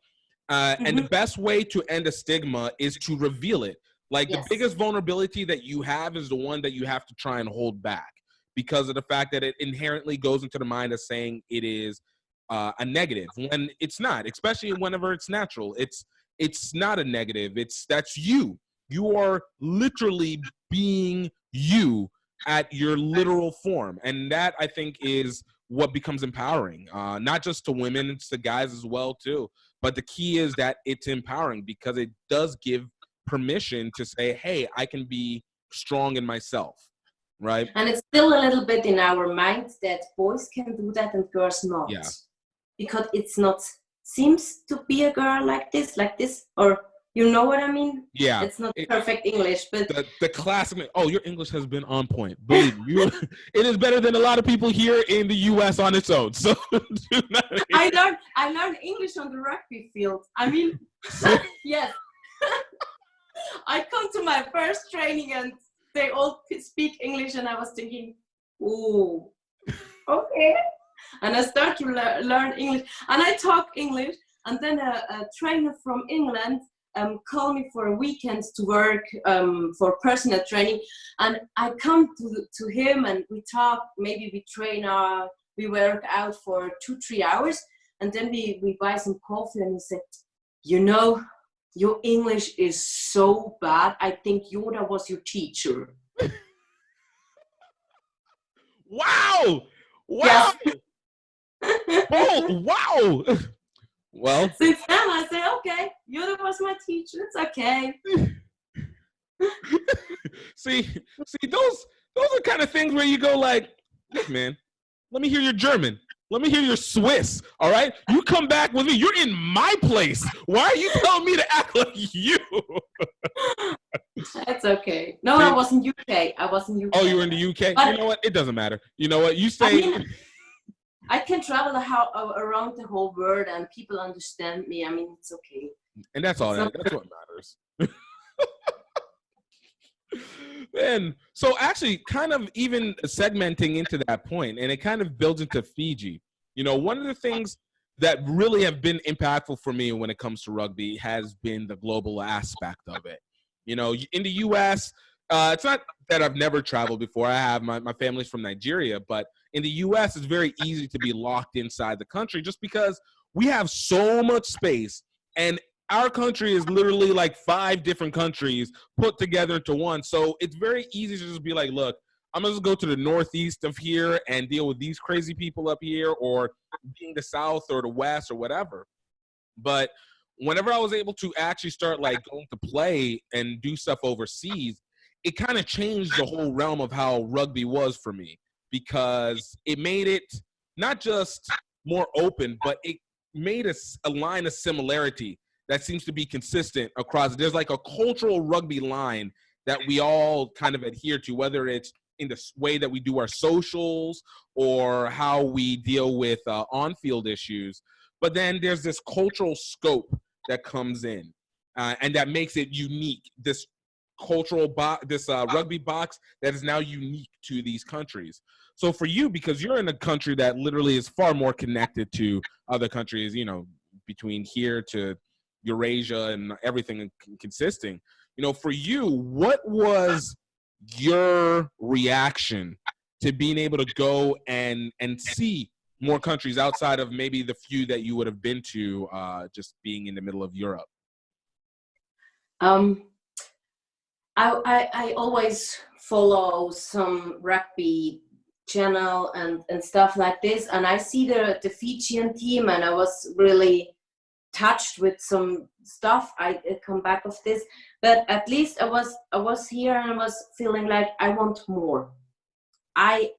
And the best way to end a stigma is to reveal it. Like, yes. The biggest vulnerability that you have is the one that you have to try and hold back, because of the fact that it inherently goes into the mind of saying it is a negative, when it's not, especially whenever it's natural. It's not a negative. That's you. You are literally being you at your literal form. And that, I think, is what becomes empowering, not just to women, it's to guys as well too. But the key is that it's empowering because it does give permission to say, hey, I can be strong in myself, right?
And it's still a little bit in our minds that boys can do that and girls not.
Yeah.
Because it's not seems to be a girl like this, or you know what I mean?
Yeah.
It's not perfect English, but
the classic. Oh, your English has been on point. Believe me, it is better than a lot of people here in the U.S. on its own. So
I learned English on the rugby field. I mean, yes. I come to my first training and they all speak English, and I was thinking, oh, okay. And I start to learn English, and I talk English. And then a trainer from England called me for a weekend to work for personal training, and I come to him and we talk. Maybe we train, we work out for 2-3 hours, and then we buy some coffee. And he said, you know, your English is so bad. I think Yoda was your teacher.
Wow!
Yes.
Oh, wow! Well,
since then I say, okay, Yoda was my teacher. It's okay.
see, those are kind of things where you go like, look, man, let me hear your German. Let me hear your Swiss, all right? You come back with me. You're in my place. Why are you telling me to act like you?
That's okay. No, I was in UK.
Oh, you were in the UK? But, you know what? It doesn't matter. You know what? You say...
I mean, I can travel around the whole world and people understand me. I mean, it's okay.
And that's all. That's what matters. And so actually kind of even segmenting into that point, and it kind of builds into Fiji. You know, one of the things that really have been impactful for me when it comes to rugby has been the global aspect of it. You know, in the U.S., it's not that I've never traveled before. I have. My family's from Nigeria, but in the U.S., it's very easy to be locked inside the country just because we have so much space, and our country is literally like 5 different countries put together into one. So it's very easy to just be like, look, I'm going to go to the northeast of here and deal with these crazy people up here, or being the south or the west or whatever. But whenever I was able to actually start like going to play and do stuff overseas, it kind of changed the whole realm of how rugby was for me, because it made it not just more open, but it made a line of similarity that seems to be consistent across. There's like a cultural rugby line that we all kind of adhere to, whether it's in the way that we do our socials or how we deal with on-field issues. But then there's this cultural scope that comes in, and that makes it unique. This cultural rugby box that is now unique to these countries. So for you, because you're in a country that literally is far more connected to other countries, you know, between here to Eurasia and everything consisting, you know, for you, what was your reaction to being able to go and see more countries outside of maybe the few that you would have been to, just being in the middle of Europe?
I always follow some rugby channel and stuff like this, and I see the Fijian team, and I was really touched with some stuff. I come back of this, but at least I was here and I was feeling like I want more. I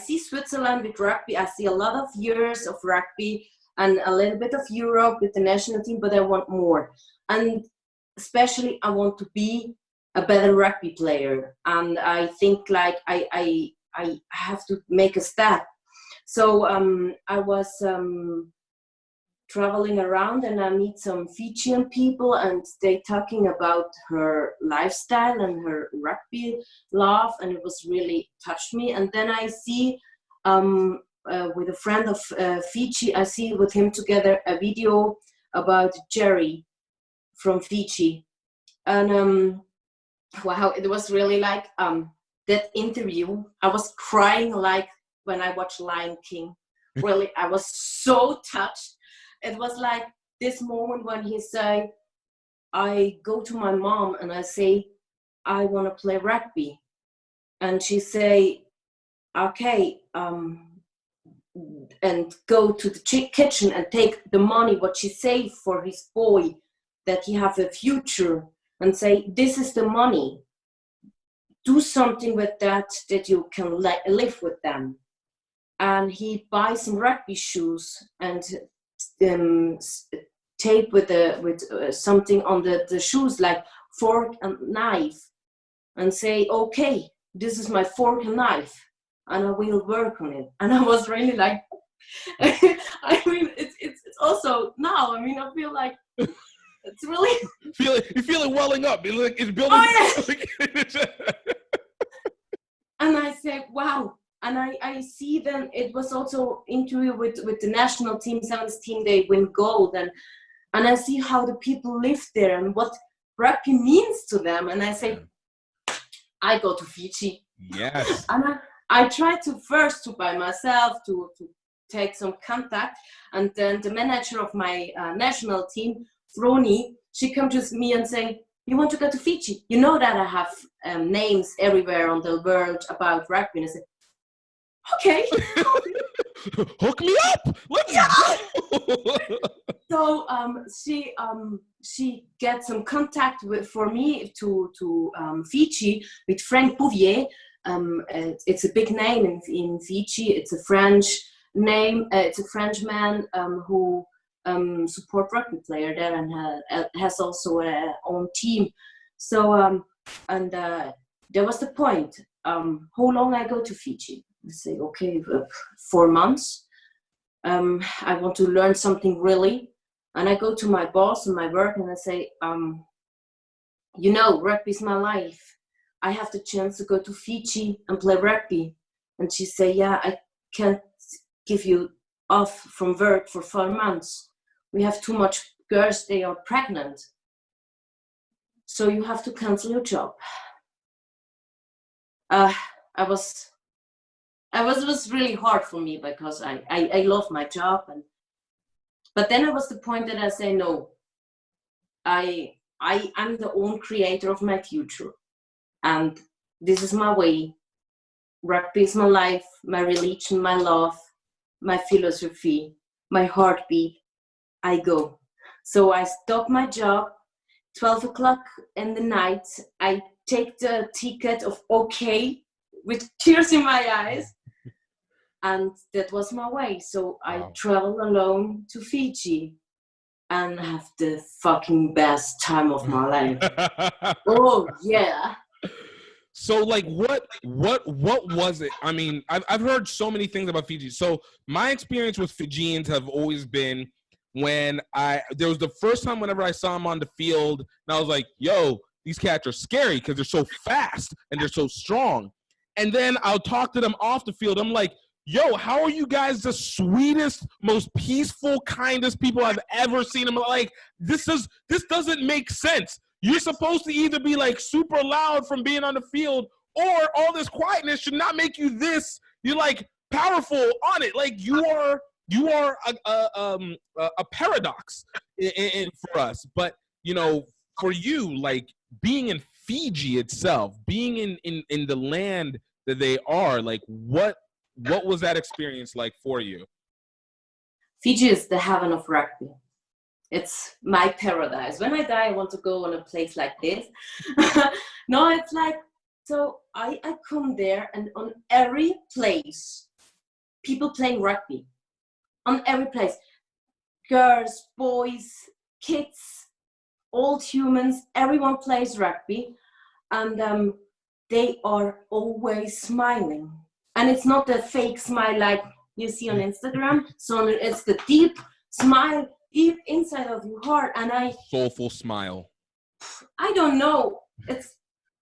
see Switzerland with rugby. I see a lot of years of rugby and a little bit of Europe with the national team, but I want more. And especially I want to be a better rugby player. And I think like I have to make a step. So I was traveling around, and I meet some Fijian people, and they talking about her lifestyle and her rugby love, and it was really touched me. And then I see with a friend of Fiji, I see with him together a video about Jerry from Fiji, and wow, it was really like that interview. I was crying like when I watched Lion King. Really, I was so touched. It was like this moment when he said, I go to my mom and I say, I want to play rugby. And she say, okay, and go to the kitchen and take the money what she saved for his boy, that he have a future, and say, this is the money. Do something with that you can live with them. And he buys some rugby shoes and tape with something on the shoes, like fork and knife, and say, okay, this is my fork and knife, and I will work on it. And I was really like, I mean, it's also now, I mean, I feel like it's really
you feel it welling up. It's building.
Oh, yeah. And I said, wow. And I see then it was also interview with the national team, sevens team, they win gold, and I see how the people live there and what rugby means to them. And I say, I go to Fiji.
Yes.
And I try to first to by myself to take some contact, and then the manager of my national team, Froni, she comes to me and saying, you want to go to Fiji? You know that I have names everywhere on the world about rugby. And I said, okay.
Hook me up. Let's go.
So she gets some contact for me to Fiji with Frank Bouvier. It's a big name in Fiji. It's a French name. It's a Frenchman who support rugby player there and has also a own team. So and there was the point. How long I go to Fiji? I say, okay, 4 months. I want to learn something really. And I go to my boss and my work and I say, you know, rugby is my life. I have the chance to go to Fiji and play rugby. And she say, yeah, I can't give you off from work for 4 months. We have too much girls, they are pregnant. So you have to cancel your job. It was really hard for me because I love my job, but then it was the point that I say no. I'm the own creator of my future, and this is my way. Rugby is my life, my religion, my love, my philosophy, my heartbeat. I go. So I stop my job. 12 o'clock in the night, I take the ticket of okay with tears in my eyes. And that was my way. So I traveled alone to Fiji and have the fucking best time of my life. Oh, yeah.
So like what was it? I mean, I've heard so many things about Fiji. So my experience with Fijians have always been when there was the first time whenever I saw them on the field, and I was like, yo, these cats are scary because they're so fast and they're so strong. And then I'll talk to them off the field. I'm like, yo, how are you guys the sweetest, most peaceful, kindest people I've ever seen? I'm like, this doesn't make sense. You're supposed to either be like super loud from being on the field, or all this quietness should not make you this. You're like powerful on it. Like you are a paradox for us. But you know, for you, like being in Fiji itself, being in the land that they are, like what was that experience like for you?
Fiji is the heaven of rugby. It's my paradise. When I die, I want to go on a place like this. No, it's like, so I come there, and on every place, people playing rugby. On every place. Girls, boys, kids, old humans, everyone plays rugby. And they are always smiling. And it's not a fake smile like you see on Instagram. So it's the deep smile, deep inside of your heart. And
soulful smile.
I don't know. It's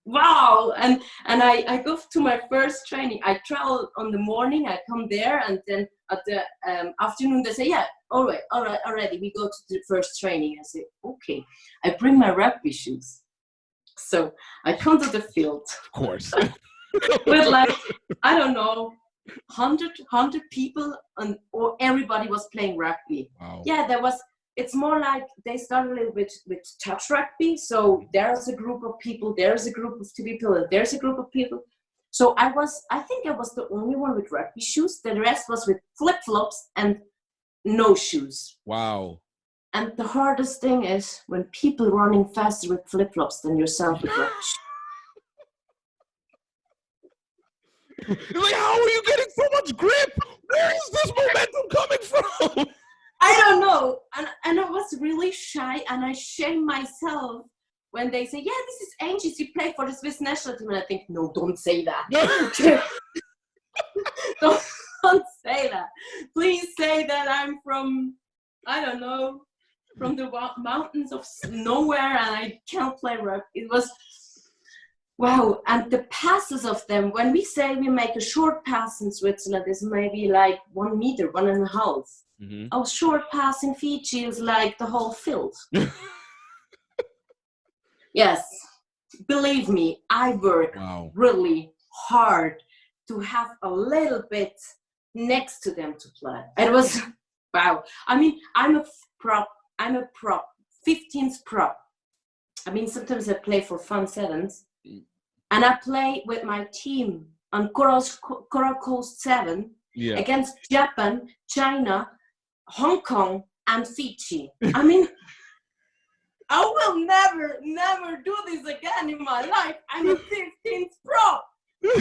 wow. And I go to my first training. I travel on the morning. I come there, and then at the afternoon they say, yeah, all right, already. We go to the first training. I say, okay. I bring my rugby shoes. So I come to the field.
Of course.
With like, I don't know, 100 people, or everybody was playing rugby.
Wow.
Yeah, it's more like they start a little bit with touch rugby. So there's a group of people, there's a group of two people, and there's a group of people. So I think I was the only one with rugby shoes. The rest was with flip-flops and no shoes.
Wow.
And the hardest thing is when people running faster with flip-flops than yourself with rugby shoes.
It's like, how are you getting so much grip? Where is this momentum coming from?
I don't know. And I was really shy, and I shame myself when they say, yeah, this is Angie, she played for the Swiss national team. And I think, no, don't say that. don't say that. Please say that I'm from, I don't know, from the mountains of nowhere and I can't play rugby. It was, wow. And the passes of them, when we say we make a short pass in Switzerland, is maybe like 1 meter, 1.5. Mm-hmm. A short pass in Fiji is like the whole field. Yes, believe me, I work really hard to have a little bit next to them to play. It was, wow. I mean, I'm a prop, 15th prop. I mean, sometimes I play for fun sevens. And I play with my team on Coral Coast 7 against Japan, China, Hong Kong, and Fiji. I mean, I will never do this again in my life. I'm a 15th pro.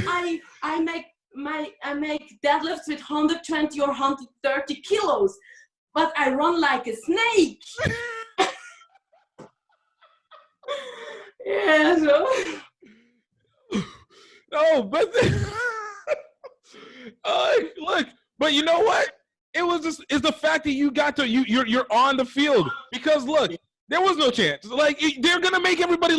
I make deadlifts with 120 or 130 kilos, but I run like a snake. Yeah, so.
No, but look, but you know what? It's the fact that you got to you're on the field, because look, there was no chance. Like, they're gonna make everybody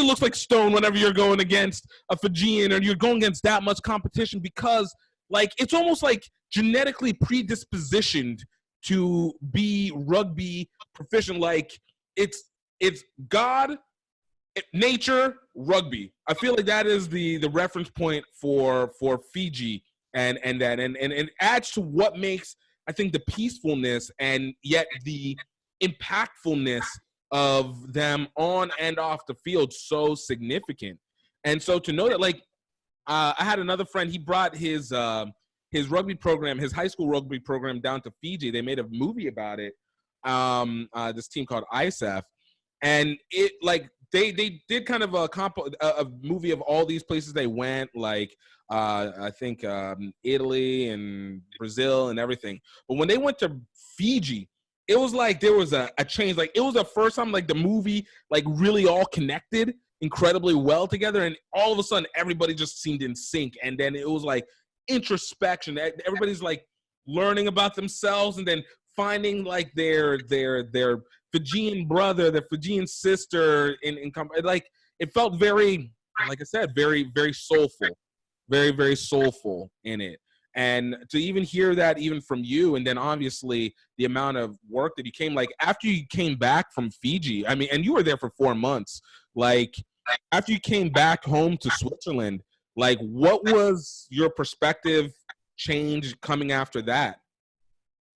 looks like stone whenever you're going against a Fijian or you're going against that much competition, because like it's almost like genetically predispositioned to be rugby proficient. Like it's God, nature, rugby. I feel like that is the reference point for Fiji, and it adds to what makes, I think, the peacefulness and yet the impactfulness of them on and off the field so significant. And so to know that, like, I had another friend, he brought his rugby program, his high school rugby program, down to Fiji. They made a movie about it, this team called ISAF, and it, like, they did kind of a movie of all these places they went, like I think Italy and Brazil and everything. But when they went to Fiji, it was like there was a change. Like, it was the first time, like, the movie, like, really all connected incredibly well together, and all of a sudden everybody just seemed in sync. And then it was like introspection. Everybody's like learning about themselves, and then finding like their Fijian brother, their Fijian sister in like, it felt very, like I said, very, very soulful, very, very soulful in it. And to even hear that even from you, and then obviously the amount of work that you came, like, after you came back from Fiji, I mean, and you were there for 4 months, like, after you came back home to Switzerland, like, what was your perspective change coming after that?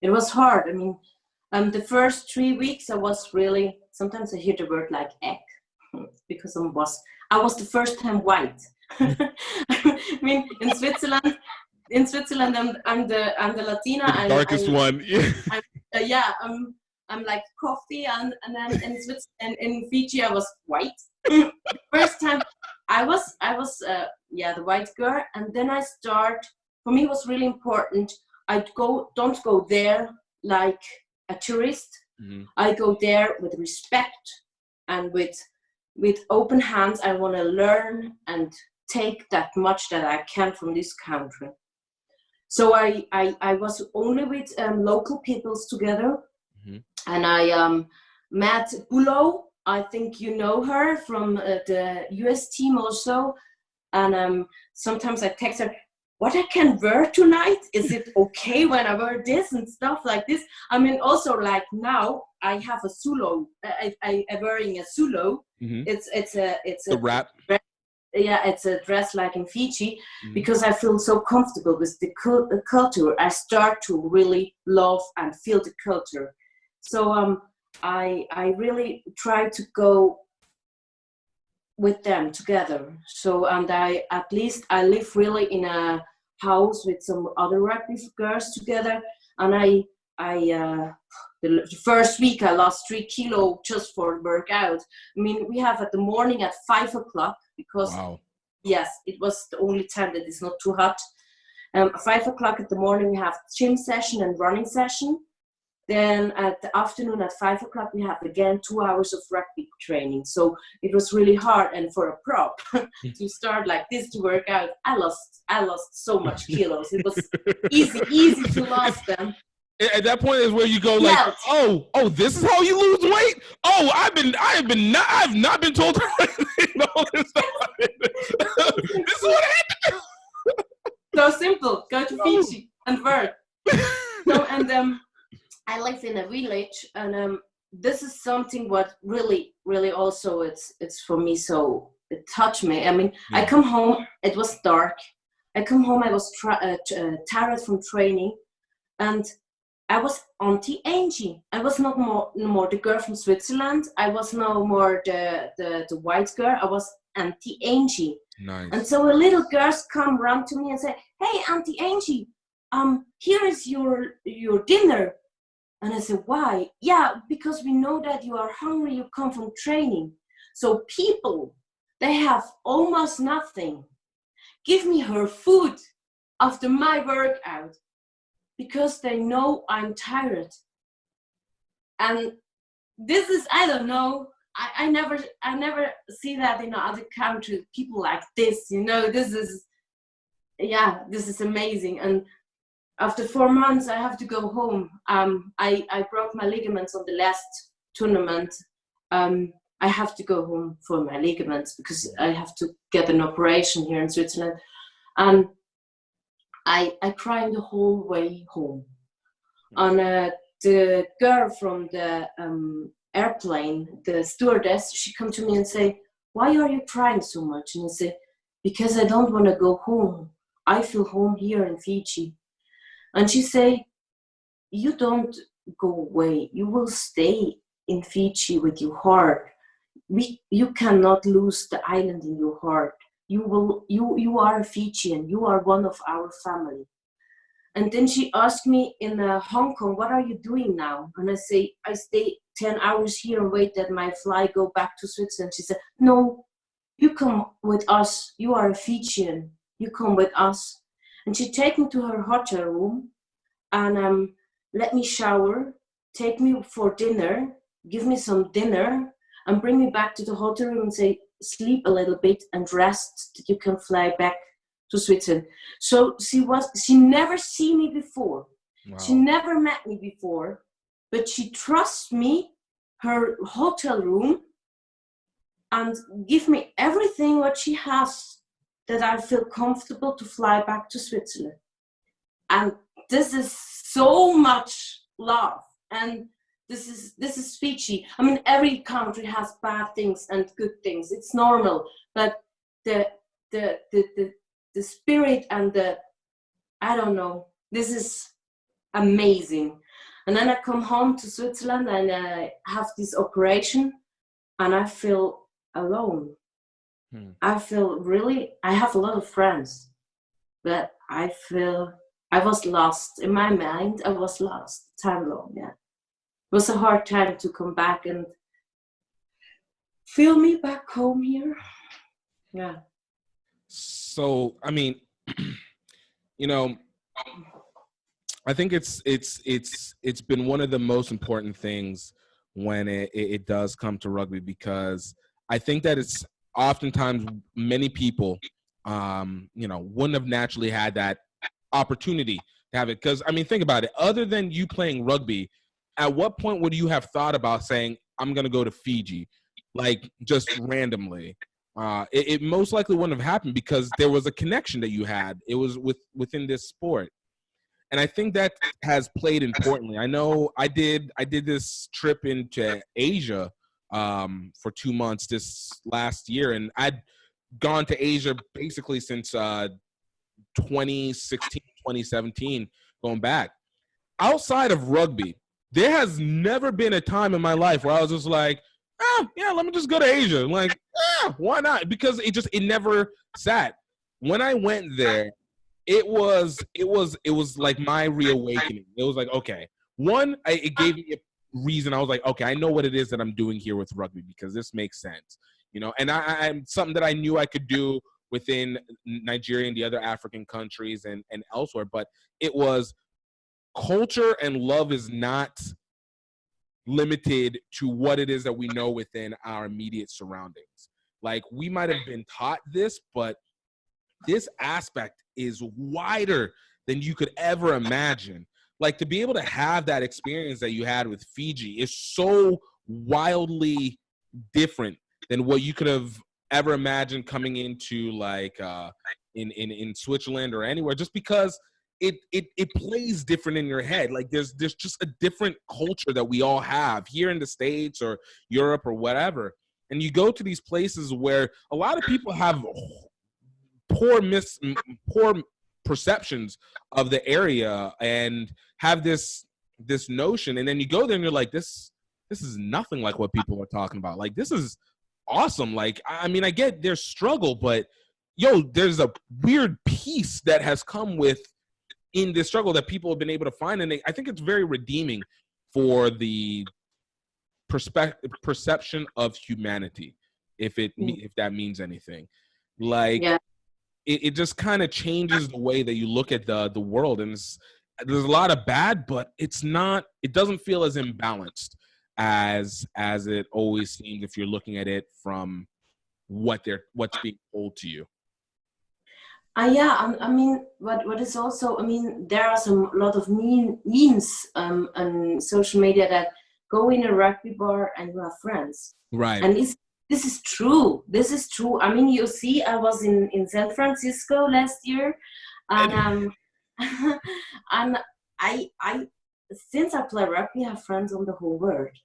It was hard. I mean, the first 3 weeks I was really, sometimes I hear the word like egg, because I was the first time white. I mean, in Switzerland, I'm the Latina.
The darkest one.
I'm like coffee, and then in Switzerland, in Fiji, I was white. First time, I was the white girl, and then I start. For me, it was really important. Don't go there like a tourist. Mm-hmm. I go there with respect and with open hands. I want to learn and take that much that I can from this country. So I was only with local peoples together, mm-hmm. and I met Bulo. I think you know her from the US team also. And sometimes I text her, what I can wear tonight? Is it okay when I wear this and stuff like this? I mean, also, like, now I have a sulo. I'm wearing a sulo. Mm-hmm. It's a
wrap.
Yeah, it's a dress like in Fiji, mm-hmm. because I feel so comfortable with the culture. I start to really love and feel the culture. So I really try to go with them together. So, and I live really in a house with some other rugby girls together. And the first week I lost 3 kilos just for workout. I mean, we have at the morning at 5 o'clock because yes, it was the only time that it's not too hot. 5 o'clock in the morning we have gym session and running session. Then at the afternoon at 5 o'clock, we have again 2 hours of rugby training. So it was really hard. And for a prop to start like this to work out, I lost so much kilos. It was easy to lose them.
At that point is where you go like, oh, this is how you lose weight. Oh, I've not been told to all this stuff. This is what I had to do.
So simple. Go to Fiji and work. So, and I live in a village, and this is something what really, really also it's for me. So it touched me. I mean, I come home. It was dark. I come home. I was tired from training, and I was Auntie Angie. I was not more the girl from Switzerland. I was no more the white girl. I was Auntie Angie.
Nice.
And so a little girls come around to me and say, "Hey, Auntie Angie, here is your dinner." And I said, "Why?" "Yeah, because we know that you are hungry, you come from training. So people, they have almost nothing. Give me her food after my workout because they know I'm tired." And this is, I don't know, I never see that in other countries, people like this, you know, this is amazing. And after 4 months, I have to go home. I broke my ligaments on the last tournament. I have to go home for my ligaments because I have to get an operation here in Switzerland. And I cried the whole way home. And the girl from the airplane, the stewardess, she come to me and say, "Why are you crying so much?" And I say, "Because I don't want to go home. I feel home here in Fiji." And she say, "You don't go away. You will stay in Fiji with your heart. You cannot lose the island in your heart. You are a Fijian. You are one of our family." And then she asked me in Hong Kong, "What are you doing now?" And I say, "I stay 10 hours here and wait that my flight go back to Switzerland." She said, "No, you come with us. You are a Fijian. You come with us." And she take me to her hotel room and let me shower, take me for dinner, give me some dinner, and bring me back to the hotel room and say, "Sleep a little bit and rest that you can fly back to Switzerland." So she never seen me before. Wow. She never met me before, but she trusts me, her hotel room, and give me everything what she has that I feel comfortable to fly back to Switzerland. And this is so much love. And this is Fiji. I mean, every country has bad things and good things. It's normal. But the spirit and I don't know, this is amazing. And then I come home to Switzerland and I have this operation and I feel alone. I feel really, I have a lot of friends, but I feel I was lost. In my mind, I was lost time long, yeah. It was a hard time to come back and feel me back home here. Yeah.
So, I mean, you know, I think it's been one of the most important things when it does come to rugby, because I think that it's oftentimes many people, wouldn't have naturally had that opportunity to have it. Because, I mean, think about it. Other than you playing rugby, at what point would you have thought about saying, "I'm going to go to Fiji," like just randomly? It most likely wouldn't have happened because there was a connection that you had. It was within this sport. And I think that has played importantly. I know I did this trip into Asia for 2 months this last year, and I'd gone to Asia basically since 2016, 2017, going back. Outside of rugby, there has never been a time in my life where I was just like, oh, yeah, let me just go to Asia. Like, why not? Because it never sat. When I went there, it was like my reawakening. It was like, okay, it gave me a reason. I was like, okay, I know what it is that I'm doing here with rugby because this makes sense, and I'm something that I knew I could do within Nigeria and the other African countries and elsewhere. But it was culture and love is not limited to what it is that we know within our immediate surroundings. Like, we might have been taught this, but this aspect is wider than you could ever imagine. Like, to be able to have that experience that you had with Fiji is so wildly different than what you could have ever imagined coming into like in Switzerland or anywhere, just because it plays different in your head. Like, there's just a different culture that we all have here in the States or Europe or whatever. And you go to these places where a lot of people have poor perceptions of the area and have this notion, and then you go there and you're like, this is nothing like what people are talking about. Like, this is awesome. Like, I mean, I get their struggle, but there's a weird peace that has come with in this struggle that people have been able to find, and I think it's very redeeming for the perception of humanity, if that means anything. Like, yeah. It just kind of changes the way that you look at the world, and there's a lot of bad, but it doesn't feel as imbalanced as it always seems if you're looking at it from what's being told to you.
Yeah, I mean, what is also, I mean, there are a lot of memes on social media that go in a rugby bar and you have friends.
Right.
And this is true. This is true. I mean, you see, I was in San Francisco last year, and and I since I play rugby, I have friends on the whole world.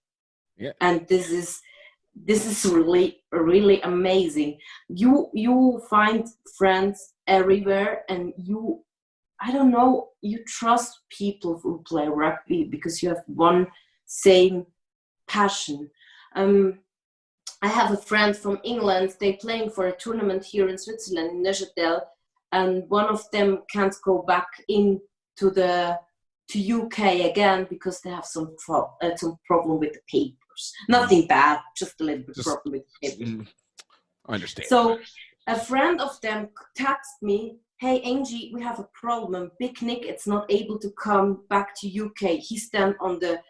Yeah.
And this is really, really amazing. You find friends everywhere, and I don't know, you trust people who play rugby because you have one same passion. I have a friend from England. They're playing for a tournament here in Switzerland, in Neuchâtel, and one of them can't go back to UK again because they have some problem with the papers. Nothing bad, just a little bit problem with the papers.
I understand.
So a friend of them texted me, "Hey Angie, we have a problem. Big Nick is not able to come back to UK. He's then on the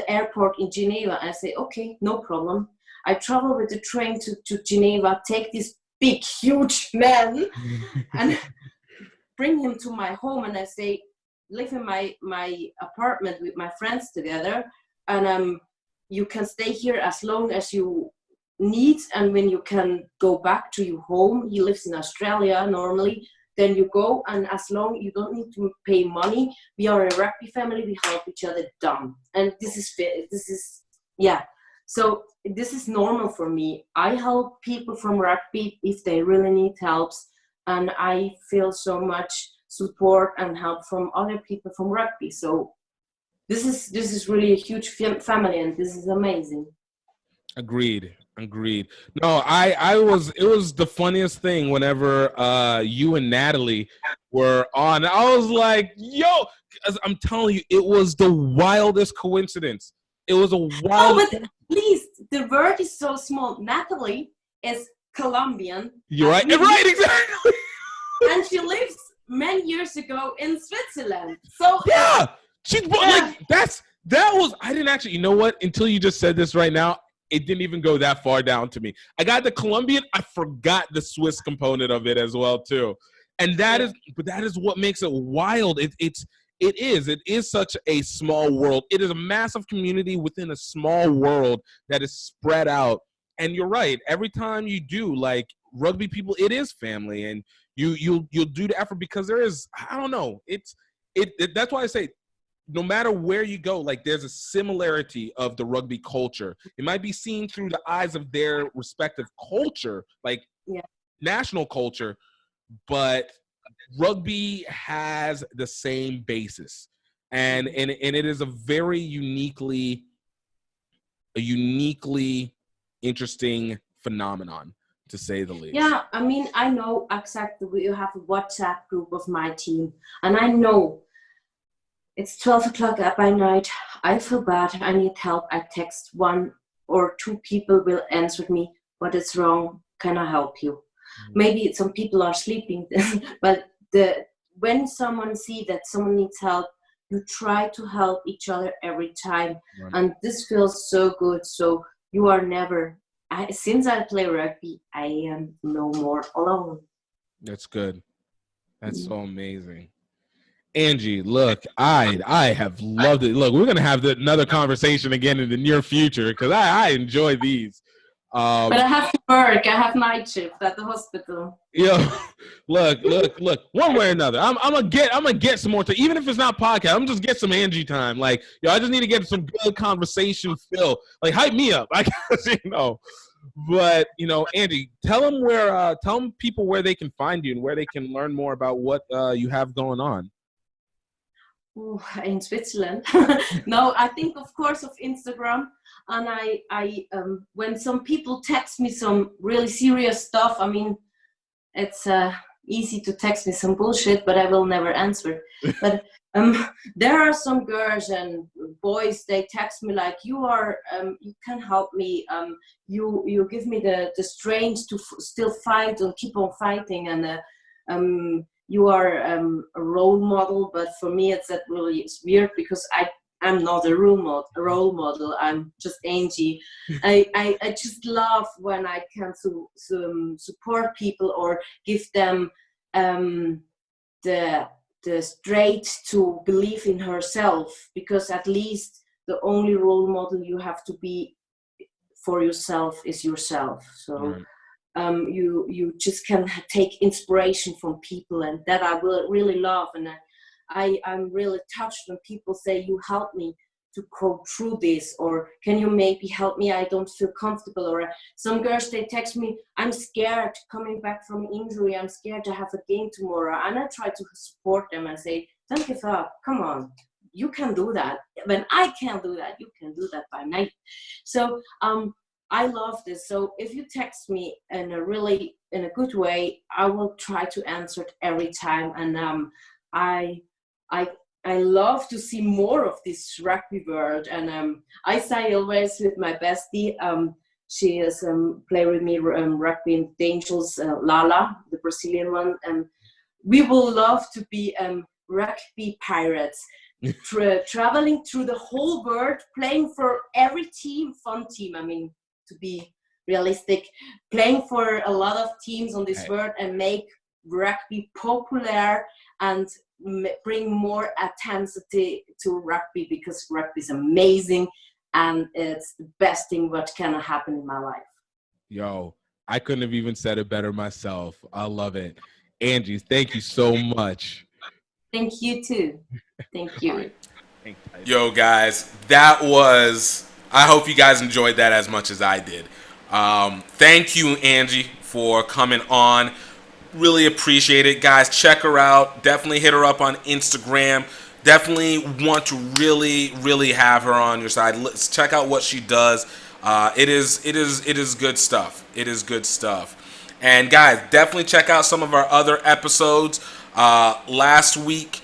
airport in Geneva." I say, "Okay, no problem." I travel with the train to Geneva, take this big, huge man and bring him to my home, and I say, live in my apartment with my friends together, and you can stay here as long as you need, and when you can go back to your home, he lives in Australia normally, then you go, and as long you don't need to pay money, we are a rugby family, we help each other done. And this is yeah. So this is normal for me. I help people from rugby if they really need helps, and I feel so much support and help from other people from rugby. So this is really a huge family, and this is amazing.
Agreed. No, it was the funniest thing whenever you and Natalie were on. I was like, yo, I'm telling you, it was the wildest coincidence. It was a wild.
Oh, but please, the word is so small. Natalie is Colombian.
You're right. Right, exactly.
And she lives many years ago in Switzerland. So
yeah, like that was. I didn't actually. You know what? Until you just said this right now, it didn't even go that far down to me. I got the Colombian. I forgot the Swiss component of it as well too, and that is what makes it wild. It is such a small world. It is a massive community within a small world that is spread out. And you're right. Every time you do, like, rugby people, it is family, and you'll do the effort because there is, I don't know. That's why I say, no matter where you go, like, there's a similarity of the rugby culture. It might be seen through the eyes of their respective culture, like national culture, but rugby has the same basis. and it is a very uniquely interesting phenomenon, to say the least.
Yeah, I mean, I know exactly. We have a WhatsApp group of my team, and I know it's 12 o'clock by night. I feel bad. I need help. I text 1 or 2 people will answer me. What is wrong? Can I help you? Maybe some people are sleeping, but when someone see that someone needs help, you try to help each other every time, right. And this feels so good. So you are never. Since I play rugby, I am no more alone.
That's good. That's so amazing. Angie, look, I have loved it. Look, we're gonna have another conversation again in the near future because I enjoy these.
But I have to work. I have night shift at the hospital.
Look. One way or another, I'm gonna get some more time. Even if it's not podcast, I'm just get some Angie time. Like, I just need to get some good conversation fill. Like, hype me up. I guess, But Angie, tell them people where they can find you and where they can learn more about what you have going on.
Ooh, in Switzerland. No, I think of course of Instagram, and I when some people text me some really serious stuff, I mean, it's easy to text me some bullshit, but I will never answer. But there are some girls and boys, they text me like, you can help me, you give me the strength to still fight and keep on fighting, and you are a role model. But for me, it's that really weird because I'm not a role model. I'm just Angie. I just love when I can support people or give them the strength to believe in herself, because at least the only role model you have to be for yourself is yourself. So. Right. You just can take inspiration from people, and that I will really love. And I'm really touched when people say, you help me to go through this, or can you maybe help me? I don't feel comfortable. Or some girls, they text me, I'm scared coming back from injury. I'm scared to have a game tomorrow. And I try to support them and say, don't give up. Come on. You can do that. When I can't do that, you can do that by night. So, I love this. So if you text me in a good way, I will try to answer it every time. And I love to see more of this rugby world. And I say always with my bestie, she is play with me rugby in the Angels, Lala, the Brazilian one. And we will love to be rugby pirates. Traveling through the whole world, playing for every team, fun team. I mean, to be realistic, playing for a lot of teams on this world and make rugby popular and bring more attention to rugby, because rugby is amazing and it's the best thing what can happen in my life.
Yo, I couldn't have even said it better myself. I love it. Angie, thank you so much.
Thank you too. Thank you.
Yo, guys, that was... I hope you guys enjoyed that as much as I did. Thank you, Angie, for coming on. Really appreciate it. Guys, check her out. Definitely hit her up on Instagram. Definitely want to really, really have her on your side. Let's check out what she does. It is good stuff. It is good stuff. And guys, definitely check out some of our other episodes. Last week,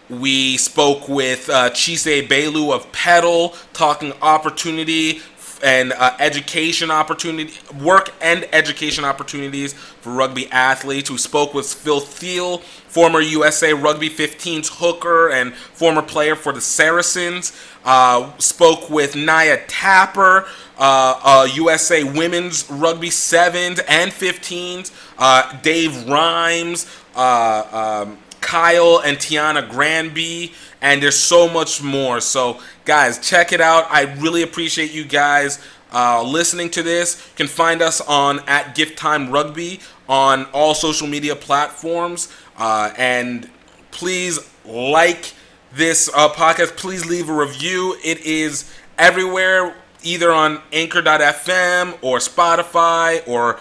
we spoke with Chise Belu of Pedal, talking opportunity and education opportunity, work and education opportunities for rugby athletes. We spoke with Phil Thiel, former USA Rugby 15's hooker and former player for the Saracens. Spoke with Naya Tapper, USA Women's Rugby 7s and 15s. Dave Rhymes, Kyle and Tiana Granby, and there's so much more. So guys, check it out. I really appreciate you guys listening to this. You can find us on at GiftTime Rugby on all social media platforms, and please like this podcast. Please leave a review. It is everywhere, either on Anchor.fm or Spotify or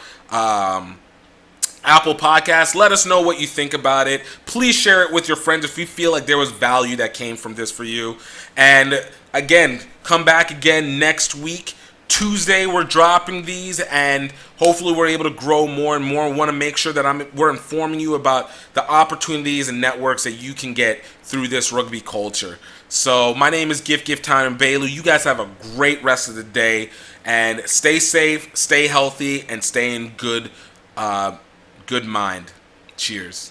Apple Podcasts. Let us know what you think about it. Please share it with your friends if you feel like there was value that came from this for you. And again, come back again next week. Tuesday we're dropping these, and hopefully we're able to grow more and more. We want to make sure that we're informing you about the opportunities and networks that you can get through this rugby culture. So my name is GiftTime and Bailu. You guys have a great rest of the day, and stay safe, stay healthy, and stay in good mind. Cheers.